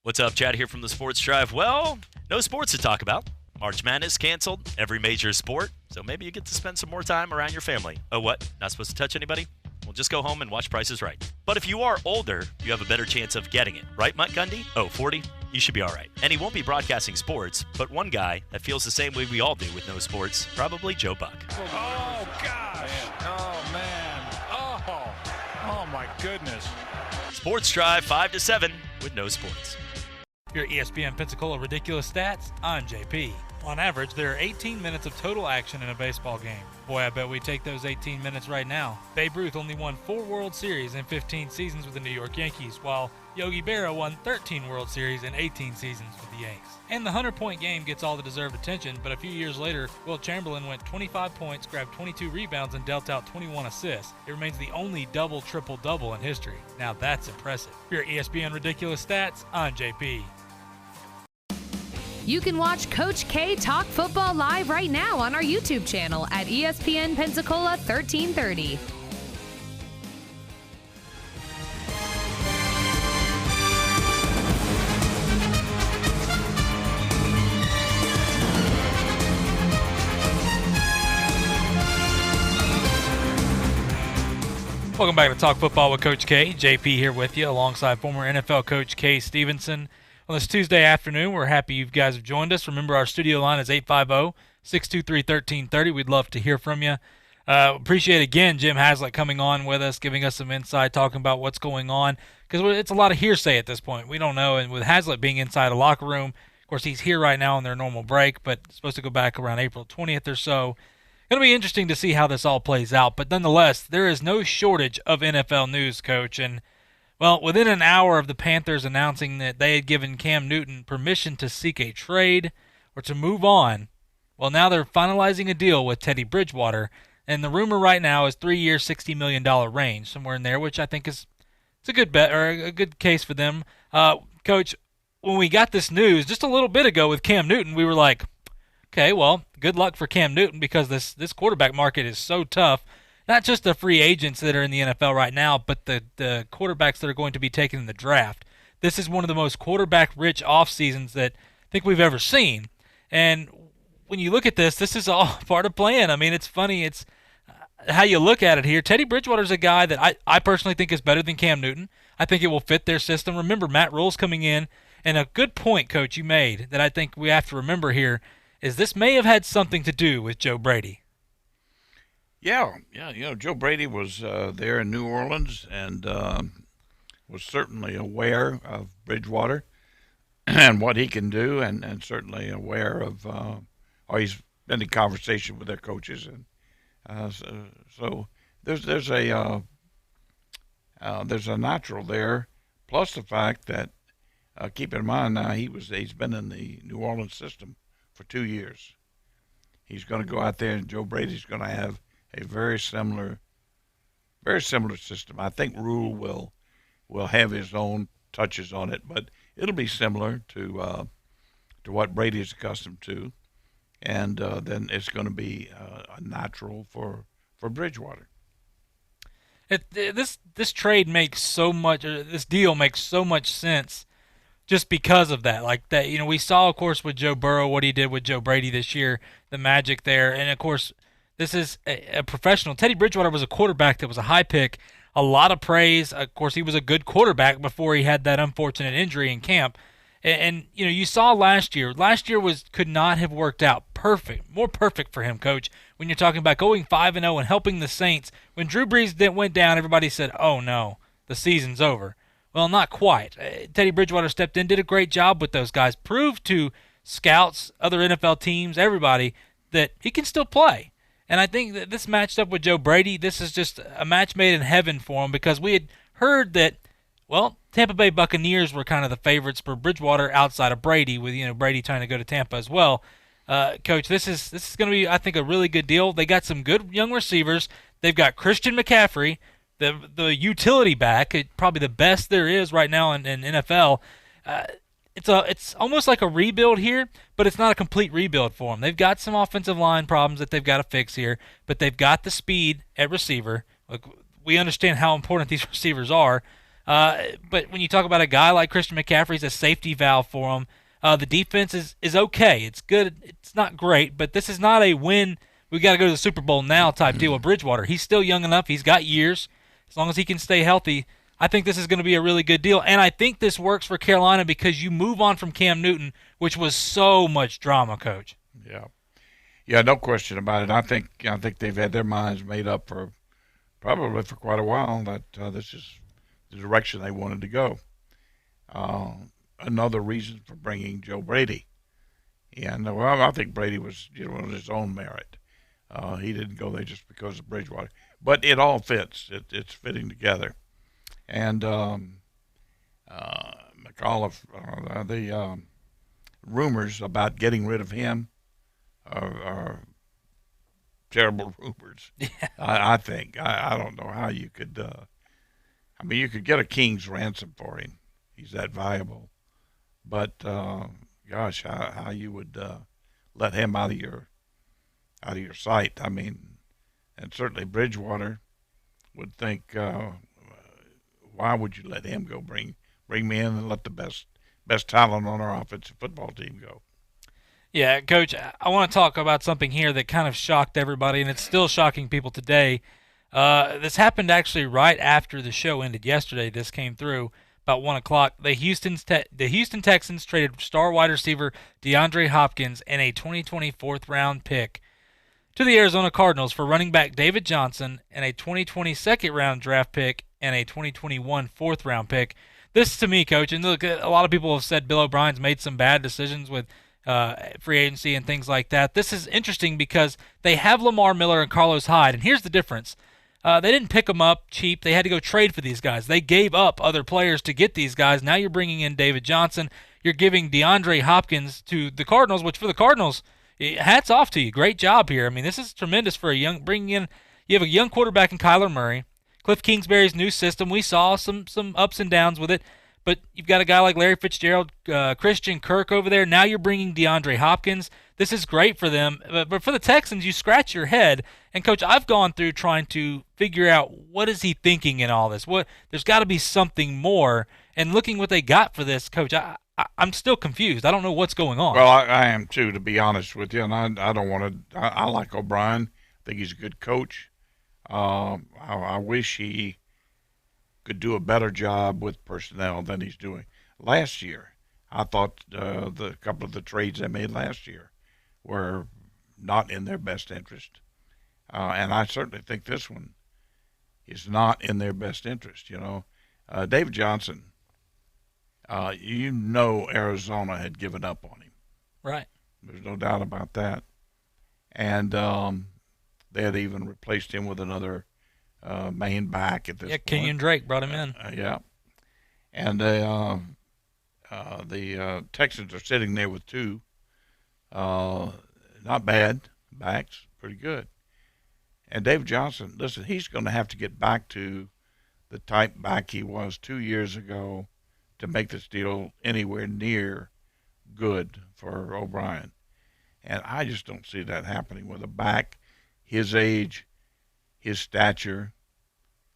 What's up, Chad here from the Sports Drive. Well, no sports to talk about. March Madness canceled, every major sport, so maybe you get to spend some more time around your family. Oh, what? Not supposed to touch anybody? Well, just go home and watch Price is Right. But if you are older, you have a better chance of getting it. Right, Mike Gundy? Oh, 40? You should be all right. And he won't be broadcasting sports, but one guy that feels the same way we all do with no sports, probably Joe Buck. Oh, gosh. Oh, man. Oh, my goodness. Sports Drive 5 to 7 with no sports. Your ESPN Pensacola Ridiculous Stats, I'm JP. On average, there are 18 minutes of total action in a baseball game. Boy, I bet we take those 18 minutes right now. Babe Ruth only won 4 World Series in 15 seasons with the New York Yankees, while Yogi Berra won 13 World Series in 18 seasons with the Yanks. And the 100-point game gets all the deserved attention, but a few years later, Wilt Chamberlain went 25 points, grabbed 22 rebounds, and dealt out 21 assists. It remains the only double, triple-double in history. Now that's impressive. Your ESPN Ridiculous Stats, I'm JP. You can watch Coach K talk football live right now on our YouTube channel at ESPN Pensacola 1330. Welcome back to Talk Football with Coach K. JP here with you alongside former NFL coach Kay Stevenson. On this Tuesday afternoon, we're happy you guys have joined us. Remember, our studio line is 850-623-1330. We'd love to hear from you. Appreciate, again, Jim Haslett coming on with us, giving us some insight, talking about what's going on, because it's a lot of hearsay at this point. We don't know, and with Haslett being inside a locker room, of course, he's here right now on their normal break, but supposed to go back around April 20th or so. Going to be interesting to see how this all plays out, but nonetheless, there is no shortage of NFL news, Coach, and well, within an hour of the Panthers announcing that they had given Cam Newton permission to seek a trade or to move on, well, now they're finalizing a deal with Teddy Bridgewater, and the rumor right now is 3 years, $60 million range, somewhere in there, which I think is it's a good bet or a good case for them. Coach, when we got this news just a little bit ago with Cam Newton, we were like, okay, well, good luck for Cam Newton because this quarterback market is so tough. Not just the free agents that are in the NFL right now, but the quarterbacks that are going to be taken in the draft. this is one of the most quarterback-rich off seasons that I think we've ever seen. And when you look at this is all part of plan. I mean, it's funny. It's how you look at it here. Teddy Bridgewater's a guy that I personally think is better than Cam Newton. I think it will fit their system. Remember, Matt Rule's coming in, and a good point, Coach, you made that I think we have to remember here is this may have had something to do with Joe Brady. Yeah. Joe Brady was there in New Orleans and was certainly aware of Bridgewater and what he can do, and certainly aware of, or he's been in conversation with their coaches, and so there's a natural there. Plus the fact that keep in mind now he's been in the New Orleans system for 2 years. He's going to go out there, and Joe Brady's going to have a very similar system. I think Rule will have his own touches on it, but it'll be similar to what Brady is accustomed to, and then it's going to be a natural for Bridgewater. This trade makes so much. This deal makes so much sense, just because of that. Like that, we saw, of course, with Joe Burrow what he did with Joe Brady this year, the magic there, and of course, this is a professional. Teddy Bridgewater was a quarterback that was a high pick. A lot of praise. Of course, he was a good quarterback before he had that unfortunate injury in camp. And you saw last year. Last year could not have worked out more perfect for him, Coach. When you're talking about going 5-0 and helping the Saints, when Drew Brees went down, everybody said, "Oh no, the season's over." Well, not quite. Teddy Bridgewater stepped in, did a great job with those guys, proved to scouts, other NFL teams, everybody that he can still play. And I think that this matched up with Joe Brady. This is just a match made in heaven for him, because we had heard that, well, Tampa Bay Buccaneers were kind of the favorites for Bridgewater outside of Brady, with Brady trying to go to Tampa as well. Coach, this is going to be, I think, a really good deal. They got some good young receivers. They've got Christian McCaffrey, the utility back, probably the best there is right now in NFL. It's almost like a rebuild here, but it's not a complete rebuild for them. They've got some offensive line problems that they've got to fix here, but they've got the speed at receiver. Look, we understand how important these receivers are, but when you talk about a guy like Christian McCaffrey, he's a safety valve for them. The defense is okay. It's good. It's not great, but this is not a win. We got to go to the Super Bowl now type deal with Bridgewater. He's still young enough. He's got years. As long as he can stay healthy, I think this is going to be a really good deal. And I think this works for Carolina because you move on from Cam Newton, which was so much drama, Coach. Yeah, no question about it. I think they've had their minds made up for probably for quite a while that this is the direction they wanted to go. Another reason for bringing Joe Brady. And I think Brady was on his own merit. He didn't go there just because of Bridgewater. But it all fits. It's fitting together. And McAuliffe, the rumors about getting rid of him are terrible rumors. Yeah. I think. I don't know how you could. You could get a king's ransom for him. He's that valuable. But gosh, how you would let him out of your sight? And certainly Bridgewater would think, why would you let him go? Bring me in and let the best talent on our offensive football team go. Yeah, Coach, I want to talk about something here that kind of shocked everybody, and it's still shocking people today. This happened actually right after the show ended yesterday. This came through about 1 o'clock. The Houston Texans traded star wide receiver DeAndre Hopkins and a 2020 fourth-round pick to the Arizona Cardinals for running back David Johnson and a 2020 second-round draft pick and a 2021 fourth-round pick. This, to me, Coach, and look, a lot of people have said Bill O'Brien's made some bad decisions with free agency and things like that. This is interesting because they have Lamar Miller and Carlos Hyde, and here's the difference. They didn't pick them up cheap. They had to go trade for these guys. They gave up other players to get these guys. Now you're bringing in David Johnson. You're giving DeAndre Hopkins to the Cardinals, which for the Cardinals, hats off to you. Great job here. This is tremendous for bringing in. You have a young quarterback in Kyler Murray. Cliff Kingsbury's new system, we saw some ups and downs with it, but you've got a guy like Larry Fitzgerald, Christian Kirk over there. Now you're bringing DeAndre Hopkins. this is great for them. But for the Texans, you scratch your head. And, Coach, I've gone through trying to figure out what is he thinking in all this. There's got to be something more. And looking what they got for this, Coach, I'm still confused. I don't know what's going on. Well, I am too, to be honest with you. And I don't want to. I like O'Brien. I think he's a good coach. I wish he could do a better job with personnel than he's doing. Last year, I thought the couple of the trades they made last year were not in their best interest. And I certainly think this one is not in their best interest. David Johnson, Arizona had given up on him. Right. There's no doubt about that. And they had even replaced him with another main back at this point. Kenyon Drake brought him in. Yeah. And the Texans are sitting there with two. Not bad backs, pretty good. And David Johnson, listen, he's going to have to get back to the type back he was 2 years ago to make this deal anywhere near good for O'Brien. And I just don't see that happening with a back his age, his stature,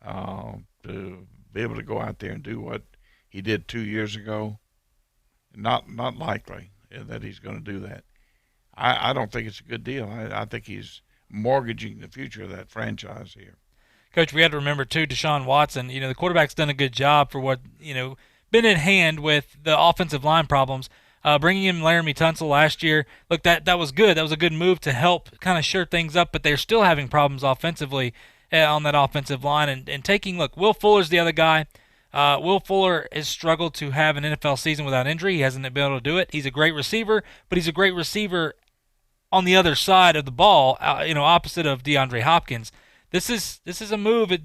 to be able to go out there and do what he did 2 years ago. Not likely that he's going to do that. I don't think it's a good deal. I think he's mortgaging the future of that franchise here. Coach, we had to remember, too, Deshaun Watson, the quarterback's done a good job for what, been in hand with the offensive line problems. Bringing in Laramie Tunsil last year, look, that was good. That was a good move to help kind of shore things up, but they're still having problems offensively on that offensive line. And taking, look, Will Fuller's the other guy. Will Fuller has struggled to have an NFL season without injury. He hasn't been able to do it. He's a great receiver, but he's a great receiver on the other side of the ball, opposite of DeAndre Hopkins. This is a move.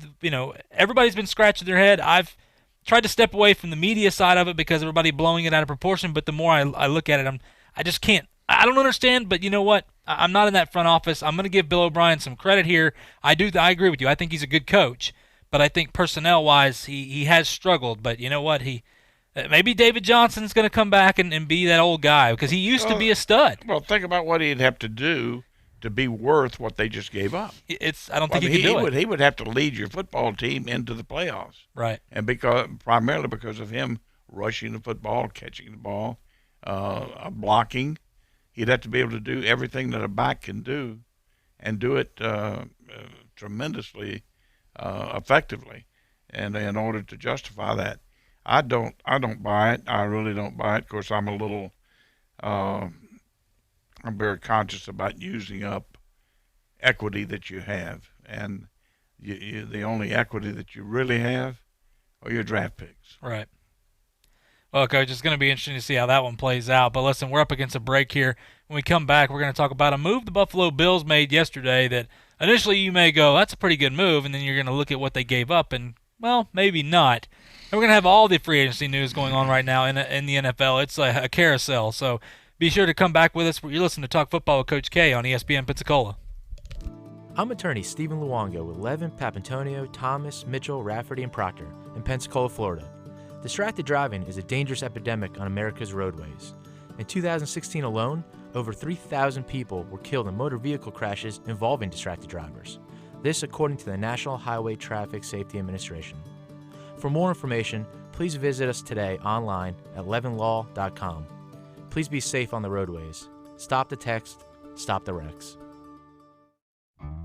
Everybody's been scratching their head. I've tried to step away from the media side of it because everybody blowing it out of proportion. But the more I look at it, I just can't. I don't understand. But you know what? I'm not in that front office. I'm going to give Bill O'Brien some credit here. I agree with you. I think he's a good coach. But I think personnel-wise, he has struggled. But you know what? Maybe David Johnson's going to come back and be that old guy because he used to be a stud. Well, think about what he'd have to do to be worth what they just gave up. I don't think he can do it. He would have to lead your football team into the playoffs. Right. And primarily because of him rushing the football, catching the ball, blocking. He'd have to be able to do everything that a back can do and do it tremendously effectively. And in order to justify that, I don't buy it. I really don't buy it. Of course, I'm very conscious about using up equity that you have, and the only equity that you really have are your draft picks. Right. Well, Coach, it's going to be interesting to see how that one plays out. But listen, we're up against a break here. When we come back, we're going to talk about a move the Buffalo Bills made yesterday that initially you may go, that's a pretty good move, and then you're going to look at what they gave up, and, well, maybe not. And we're going to have all the free agency news going on right now in the NFL. It's a carousel, so be sure to come back with us. You're listening to Talk Football with Coach K on ESPN Pensacola. I'm attorney Stephen Luongo with Levin, Papantonio, Thomas, Mitchell, Rafferty, and Proctor in Pensacola, Florida. Distracted driving is a dangerous epidemic on America's roadways. In 2016 alone, over 3,000 people were killed in motor vehicle crashes involving distracted drivers. This according to the National Highway Traffic Safety Administration. For more information, please visit us today online at levinlaw.com. Please be safe on the roadways. Stop the text, stop the wrecks.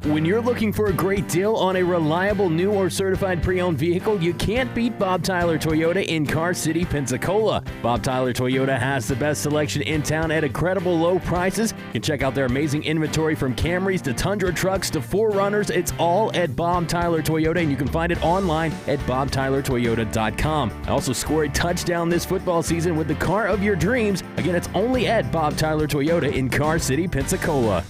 When you're looking for a great deal on a reliable new or certified pre-owned vehicle, you can't beat Bob Tyler Toyota in Car City, Pensacola. Bob Tyler Toyota has the best selection in town at incredible low prices. You can check out their amazing inventory from Camrys to Tundra trucks to 4Runners. It's all at Bob Tyler Toyota, and you can find it online at bobtylertoyota.com. Also score a touchdown this football season with the car of your dreams. Again, it's only at Bob Tyler Toyota in Car City, Pensacola.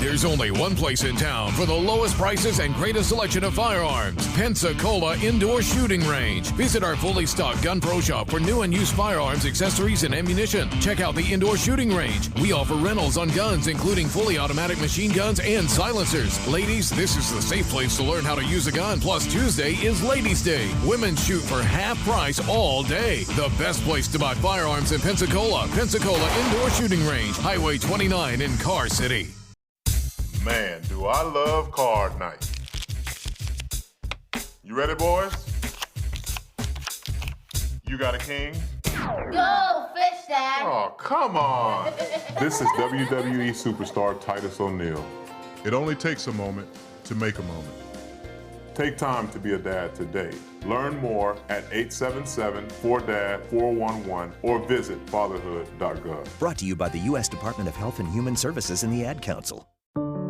There's only one place in town for the lowest prices and greatest selection of firearms. Pensacola Indoor Shooting Range. Visit our fully stocked Gun Pro Shop for new and used firearms, accessories, and ammunition. Check out the Indoor Shooting Range. We offer rentals on guns, including fully automatic machine guns and silencers. Ladies, this is the safe place to learn how to use a gun. Plus, Tuesday is Ladies' Day. Women shoot for half price all day. The best place to buy firearms in Pensacola. Pensacola Indoor Shooting Range, Highway 29 in Car City. Man, do I love card night. You ready, boys? You got a king? Go, fish dad! Oh, come on. This is WWE superstar Titus O'Neil. It only takes a moment to make a moment. Take time to be a dad today. Learn more at 877-4DAD-411 or visit fatherhood.gov. Brought to you by the U.S. Department of Health and Human Services and the Ad Council.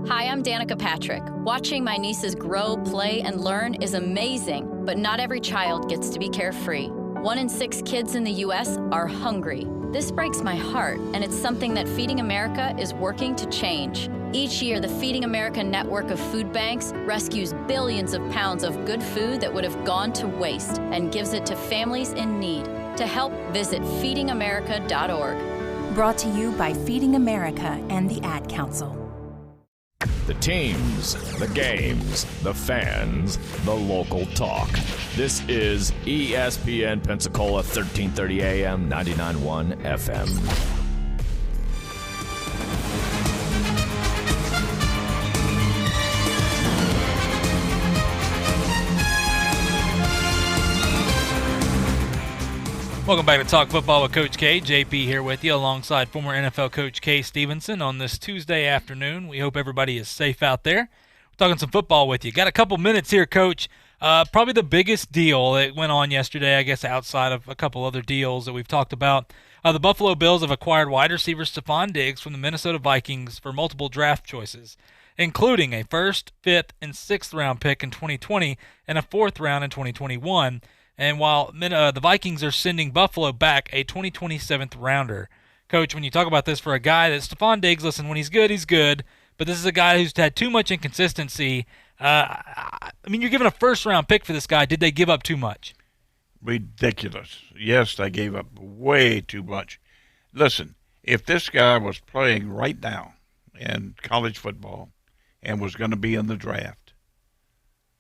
Hi, I'm Danica Patrick. Watching my nieces grow, play, and learn is amazing, but not every child gets to be carefree. 1 in 6 kids in the U.S. are hungry. This breaks my heart, and it's something that Feeding America is working to change. Each year, the Feeding America network of food banks rescues billions of pounds of good food that would have gone to waste and gives it to families in need. To help, visit feedingamerica.org. Brought to you by Feeding America and the Ad Council. The teams, the games, the fans, the local talk. This is ESPN Pensacola 1330 AM, 99.1 FM. Welcome back to Talk Football with Coach K. JP here with you alongside former NFL coach Kay Stevenson on this Tuesday afternoon. We hope everybody is safe out there. We're talking some football with you. Got a couple minutes here, Coach. Probably the biggest deal that went on yesterday, I guess outside of a couple other deals that we've talked about. The Buffalo Bills have acquired wide receiver Stephon Diggs from the Minnesota Vikings for multiple draft choices, including a 1st, 5th, and 6th round pick in 2020 and a 4th round in 2021. And while the Vikings are sending Buffalo back a 2027th rounder. Coach, when you talk about this for a guy that Stephon Diggs, listen, when he's good, he's good. But this is a guy who's had too much inconsistency. I mean, you're giving a 1st-round pick for this guy. Did they give up too much? Ridiculous. Yes, they gave up way too much. Listen, if this guy was playing right now in college football and was going to be in the draft,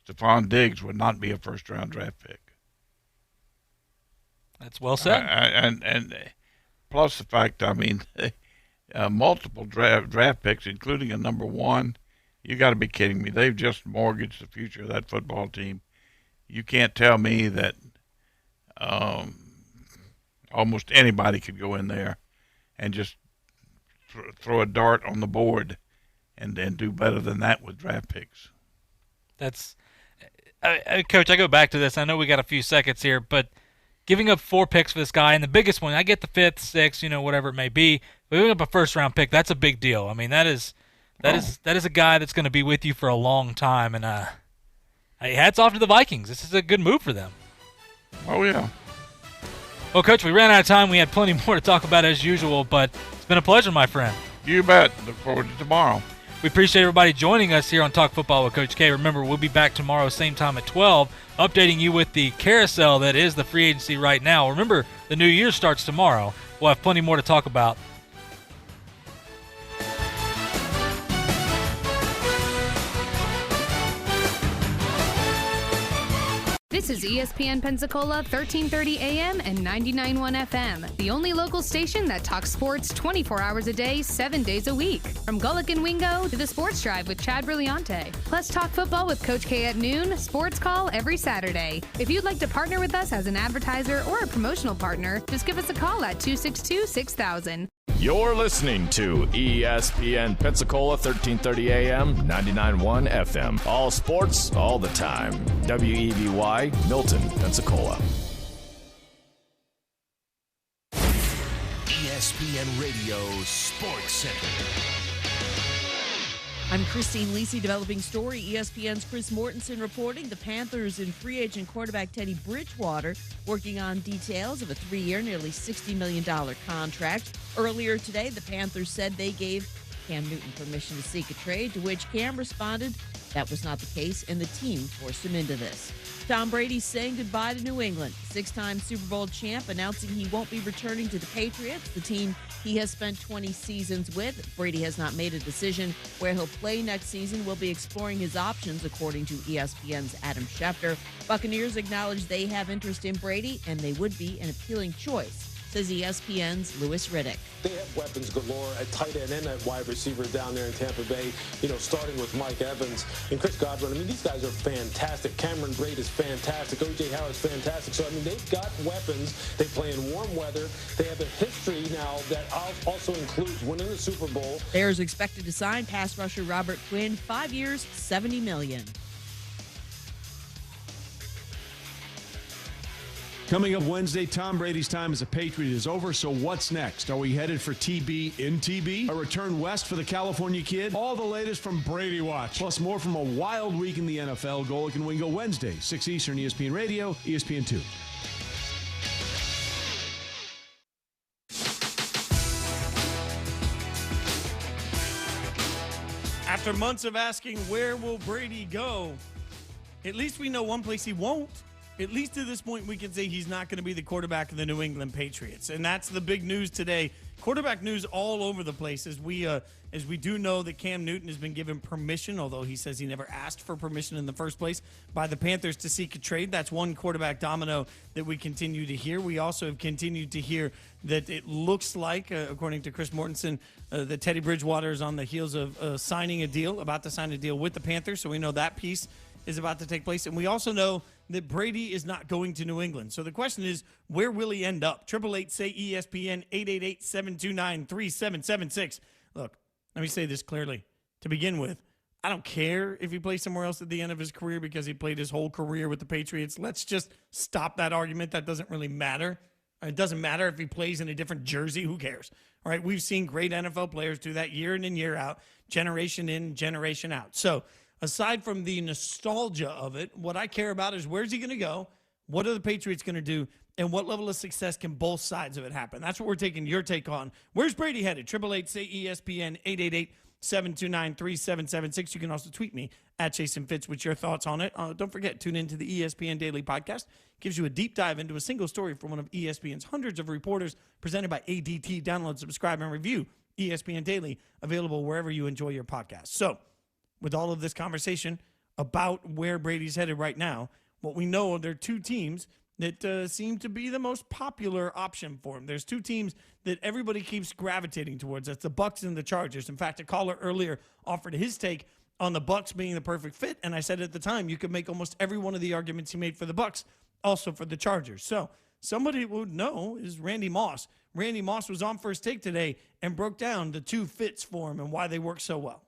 Stephon Diggs would not be a 1st-round draft pick. That's well said. And plus the fact, I mean, multiple draft picks, including a number 1. You got to be kidding me. They've just mortgaged the future of that football team. You can't tell me that almost anybody could go in there and just throw a dart on the board and do better than that with draft picks. That's Coach, I go back to this. I know we got a few seconds here, but giving up 4 picks for this guy, and the biggest one, I get the 5th, 6th, whatever it may be, but giving up a 1st-round pick, that's a big deal. I mean, that is a guy that's going to be with you for a long time, and hats off to the Vikings. This is a good move for them. Oh, yeah. Well, Coach, we ran out of time. We had plenty more to talk about as usual, but it's been a pleasure, my friend. You bet. Look forward to tomorrow. We appreciate everybody joining us here on Talk Football with Coach K. Remember, we'll be back tomorrow, same time at 12, updating you with the carousel that is the free agency right now. Remember, the new year starts tomorrow. We'll have plenty more to talk about. This is ESPN Pensacola 1330 AM and 99.1 FM, the only local station that talks sports 24 hours a day, 7 days a week. From Gullick and Wingo to the Sports Drive with Chad Brilliante. Plus talk football with Coach K at noon, sports call every Saturday. If you'd like to partner with us as an advertiser or a promotional partner, just give us a call at 262-6000. You're listening to ESPN Pensacola 1330 AM, 99.1 FM. All sports, all the time. WEVY, Milton, Pensacola. ESPN Radio Sports Center. I'm Christine Lisi, developing story. ESPN's Chris Mortensen reporting the Panthers and free agent quarterback Teddy Bridgewater working on details of a 3-year, nearly $60 million contract. Earlier today, the Panthers said they gave Cam Newton permission to seek a trade, to which Cam responded that was not the case, and the team forced him into this. Tom Brady saying goodbye to New England. 6-time Super Bowl champ announcing he won't be returning to the Patriots, the team he has spent 20 seasons with. Brady has not made a decision where he'll play next season. Will be exploring his options, according to ESPN's Adam Schefter. Buccaneers acknowledge they have interest in Brady, and they would be an appealing choice, says ESPN's Louis Riddick. They have weapons galore at tight end and at wide receiver down there in Tampa Bay, starting with Mike Evans and Chris Godwin. I mean, these guys are fantastic. Cameron Braid is fantastic. O.J. Howard's fantastic. So, I mean, they've got weapons. They play in warm weather. They have a history now that also includes winning the Super Bowl. Bears expected to sign pass rusher Robert Quinn, 5 years, $70 million. Coming up Wednesday, Tom Brady's time as a Patriot is over, so what's next? Are we headed for TB in TB? A return west for the California kid? All the latest from Brady Watch, plus more from a wild week in the NFL. Golic and Wingo Wednesday, 6 Eastern, ESPN Radio, ESPN2. After months of asking where will Brady go, at least we know one place he won't. At least to this point, we can say he's not going to be the quarterback of the New England Patriots. And that's the big news today. Quarterback news all over the place as we do know that Cam Newton has been given permission, although he says he never asked for permission in the first place, by the Panthers to seek a trade. That's one quarterback domino that we continue to hear. We also have continued to hear that it looks like, according to Chris Mortensen, that Teddy Bridgewater is on the heels of about to sign a deal with the Panthers. So we know that piece is about to take place. And we also know that Brady is not going to New England. So the question is, where will he end up? 888-SAY-ESPN, 888-729-3776. Look, let me say this clearly. To begin with, I don't care if he plays somewhere else at the end of his career because he played his whole career with the Patriots. Let's just stop that argument. That doesn't really matter. It doesn't matter if he plays in a different jersey. Who cares? All right, we've seen great NFL players do that year in and year out, generation in, generation out. So aside from the nostalgia of it, what I care about is where's he going to go, what are the Patriots going to do, and what level of success can both sides of it happen. That's what we're taking your take on. Where's Brady headed? 888-SAY-ESPN, 888-729-3776. You can also tweet me at Jason Fitz with your thoughts on it. Don't forget, tune into the ESPN Daily Podcast. Gives you a deep dive into a single story from one of ESPN's hundreds of reporters, presented by ADT. Download, subscribe, and review ESPN Daily, available wherever you enjoy your podcast. So, with all of this conversation about where Brady's headed right now, what we know, there are two teams that seem to be the most popular option for him. There's two teams that everybody keeps gravitating towards. That's the Bucs and the Chargers. In fact, a caller earlier offered his take on the Bucs being the perfect fit, and I said at the time you could make almost every one of the arguments he made for the Bucs also for the Chargers. So somebody who would know is Randy Moss. Randy Moss was on First Take today and broke down the two fits for him and why they work so well.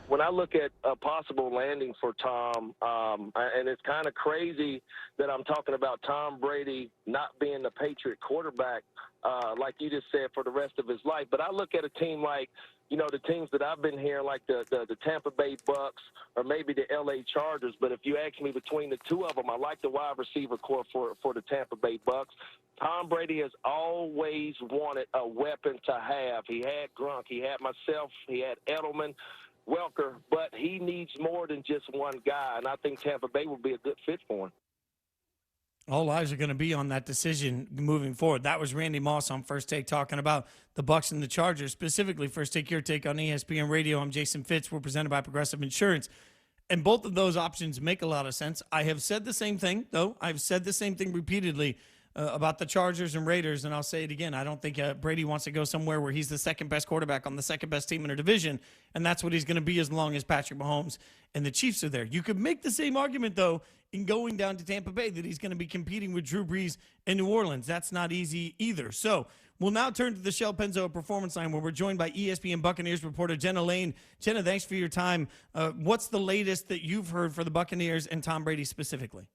When I look at a possible landing for Tom, and it's kind of crazy that I'm talking about Tom Brady not being the Patriot quarterback, like you just said, for the rest of his life. But I look at a team like, the teams that I've been hearing, like the Tampa Bay Bucks or maybe the L.A. Chargers. But if you ask me between the two of them, I like the wide receiver core for the Tampa Bay Bucks. Tom Brady has always wanted a weapon to have. He had Gronk. He had myself. He had Edelman. Welker, but he needs more than just one guy, and I think Tampa Bay would be a good fit for him. All eyes are going to be on that decision moving forward. That was Randy Moss on First Take talking about the Bucs and the Chargers. Specifically, First Take, your take on ESPN Radio. I'm Jason Fitz. We're presented by Progressive Insurance. And both of those options make a lot of sense. I have said the same thing, though. I've said the same thing repeatedly about the Chargers and Raiders, and I'll say it again. I don't think Brady wants to go somewhere where he's the second-best quarterback on the second-best team in a division, and that's what he's going to be as long as Patrick Mahomes and the Chiefs are there. You could make the same argument, though, in going down to Tampa Bay that he's going to be competing with Drew Brees in New Orleans. That's not easy either. So we'll now turn to the Shell Pennzoil Performance Line, where we're joined by ESPN Buccaneers reporter Jenna Lane. Jenna, thanks for your time. What's the latest that you've heard for the Buccaneers and Tom Brady specifically?